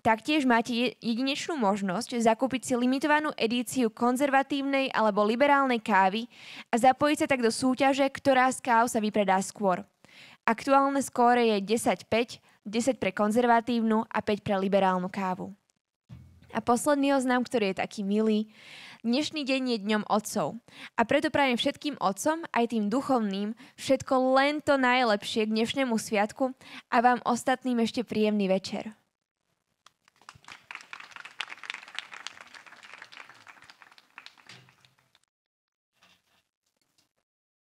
Taktiež máte jedinečnú možnosť zakúpiť si limitovanú edíciu konzervatívnej alebo liberálnej kávy a zapojiť sa tak do súťaže, ktorá z káv sa vypredá skôr. Aktuálne skóre je 10-5, 10 pre konzervatívnu a 5 pre liberálnu kávu. A posledný oznám, ktorý je taký milý. Dnešný deň je dňom otcov. A preto prajem všetkým otcom, aj tým duchovným, všetko len to najlepšie k dnešnému sviatku a vám ostatným ešte príjemný večer.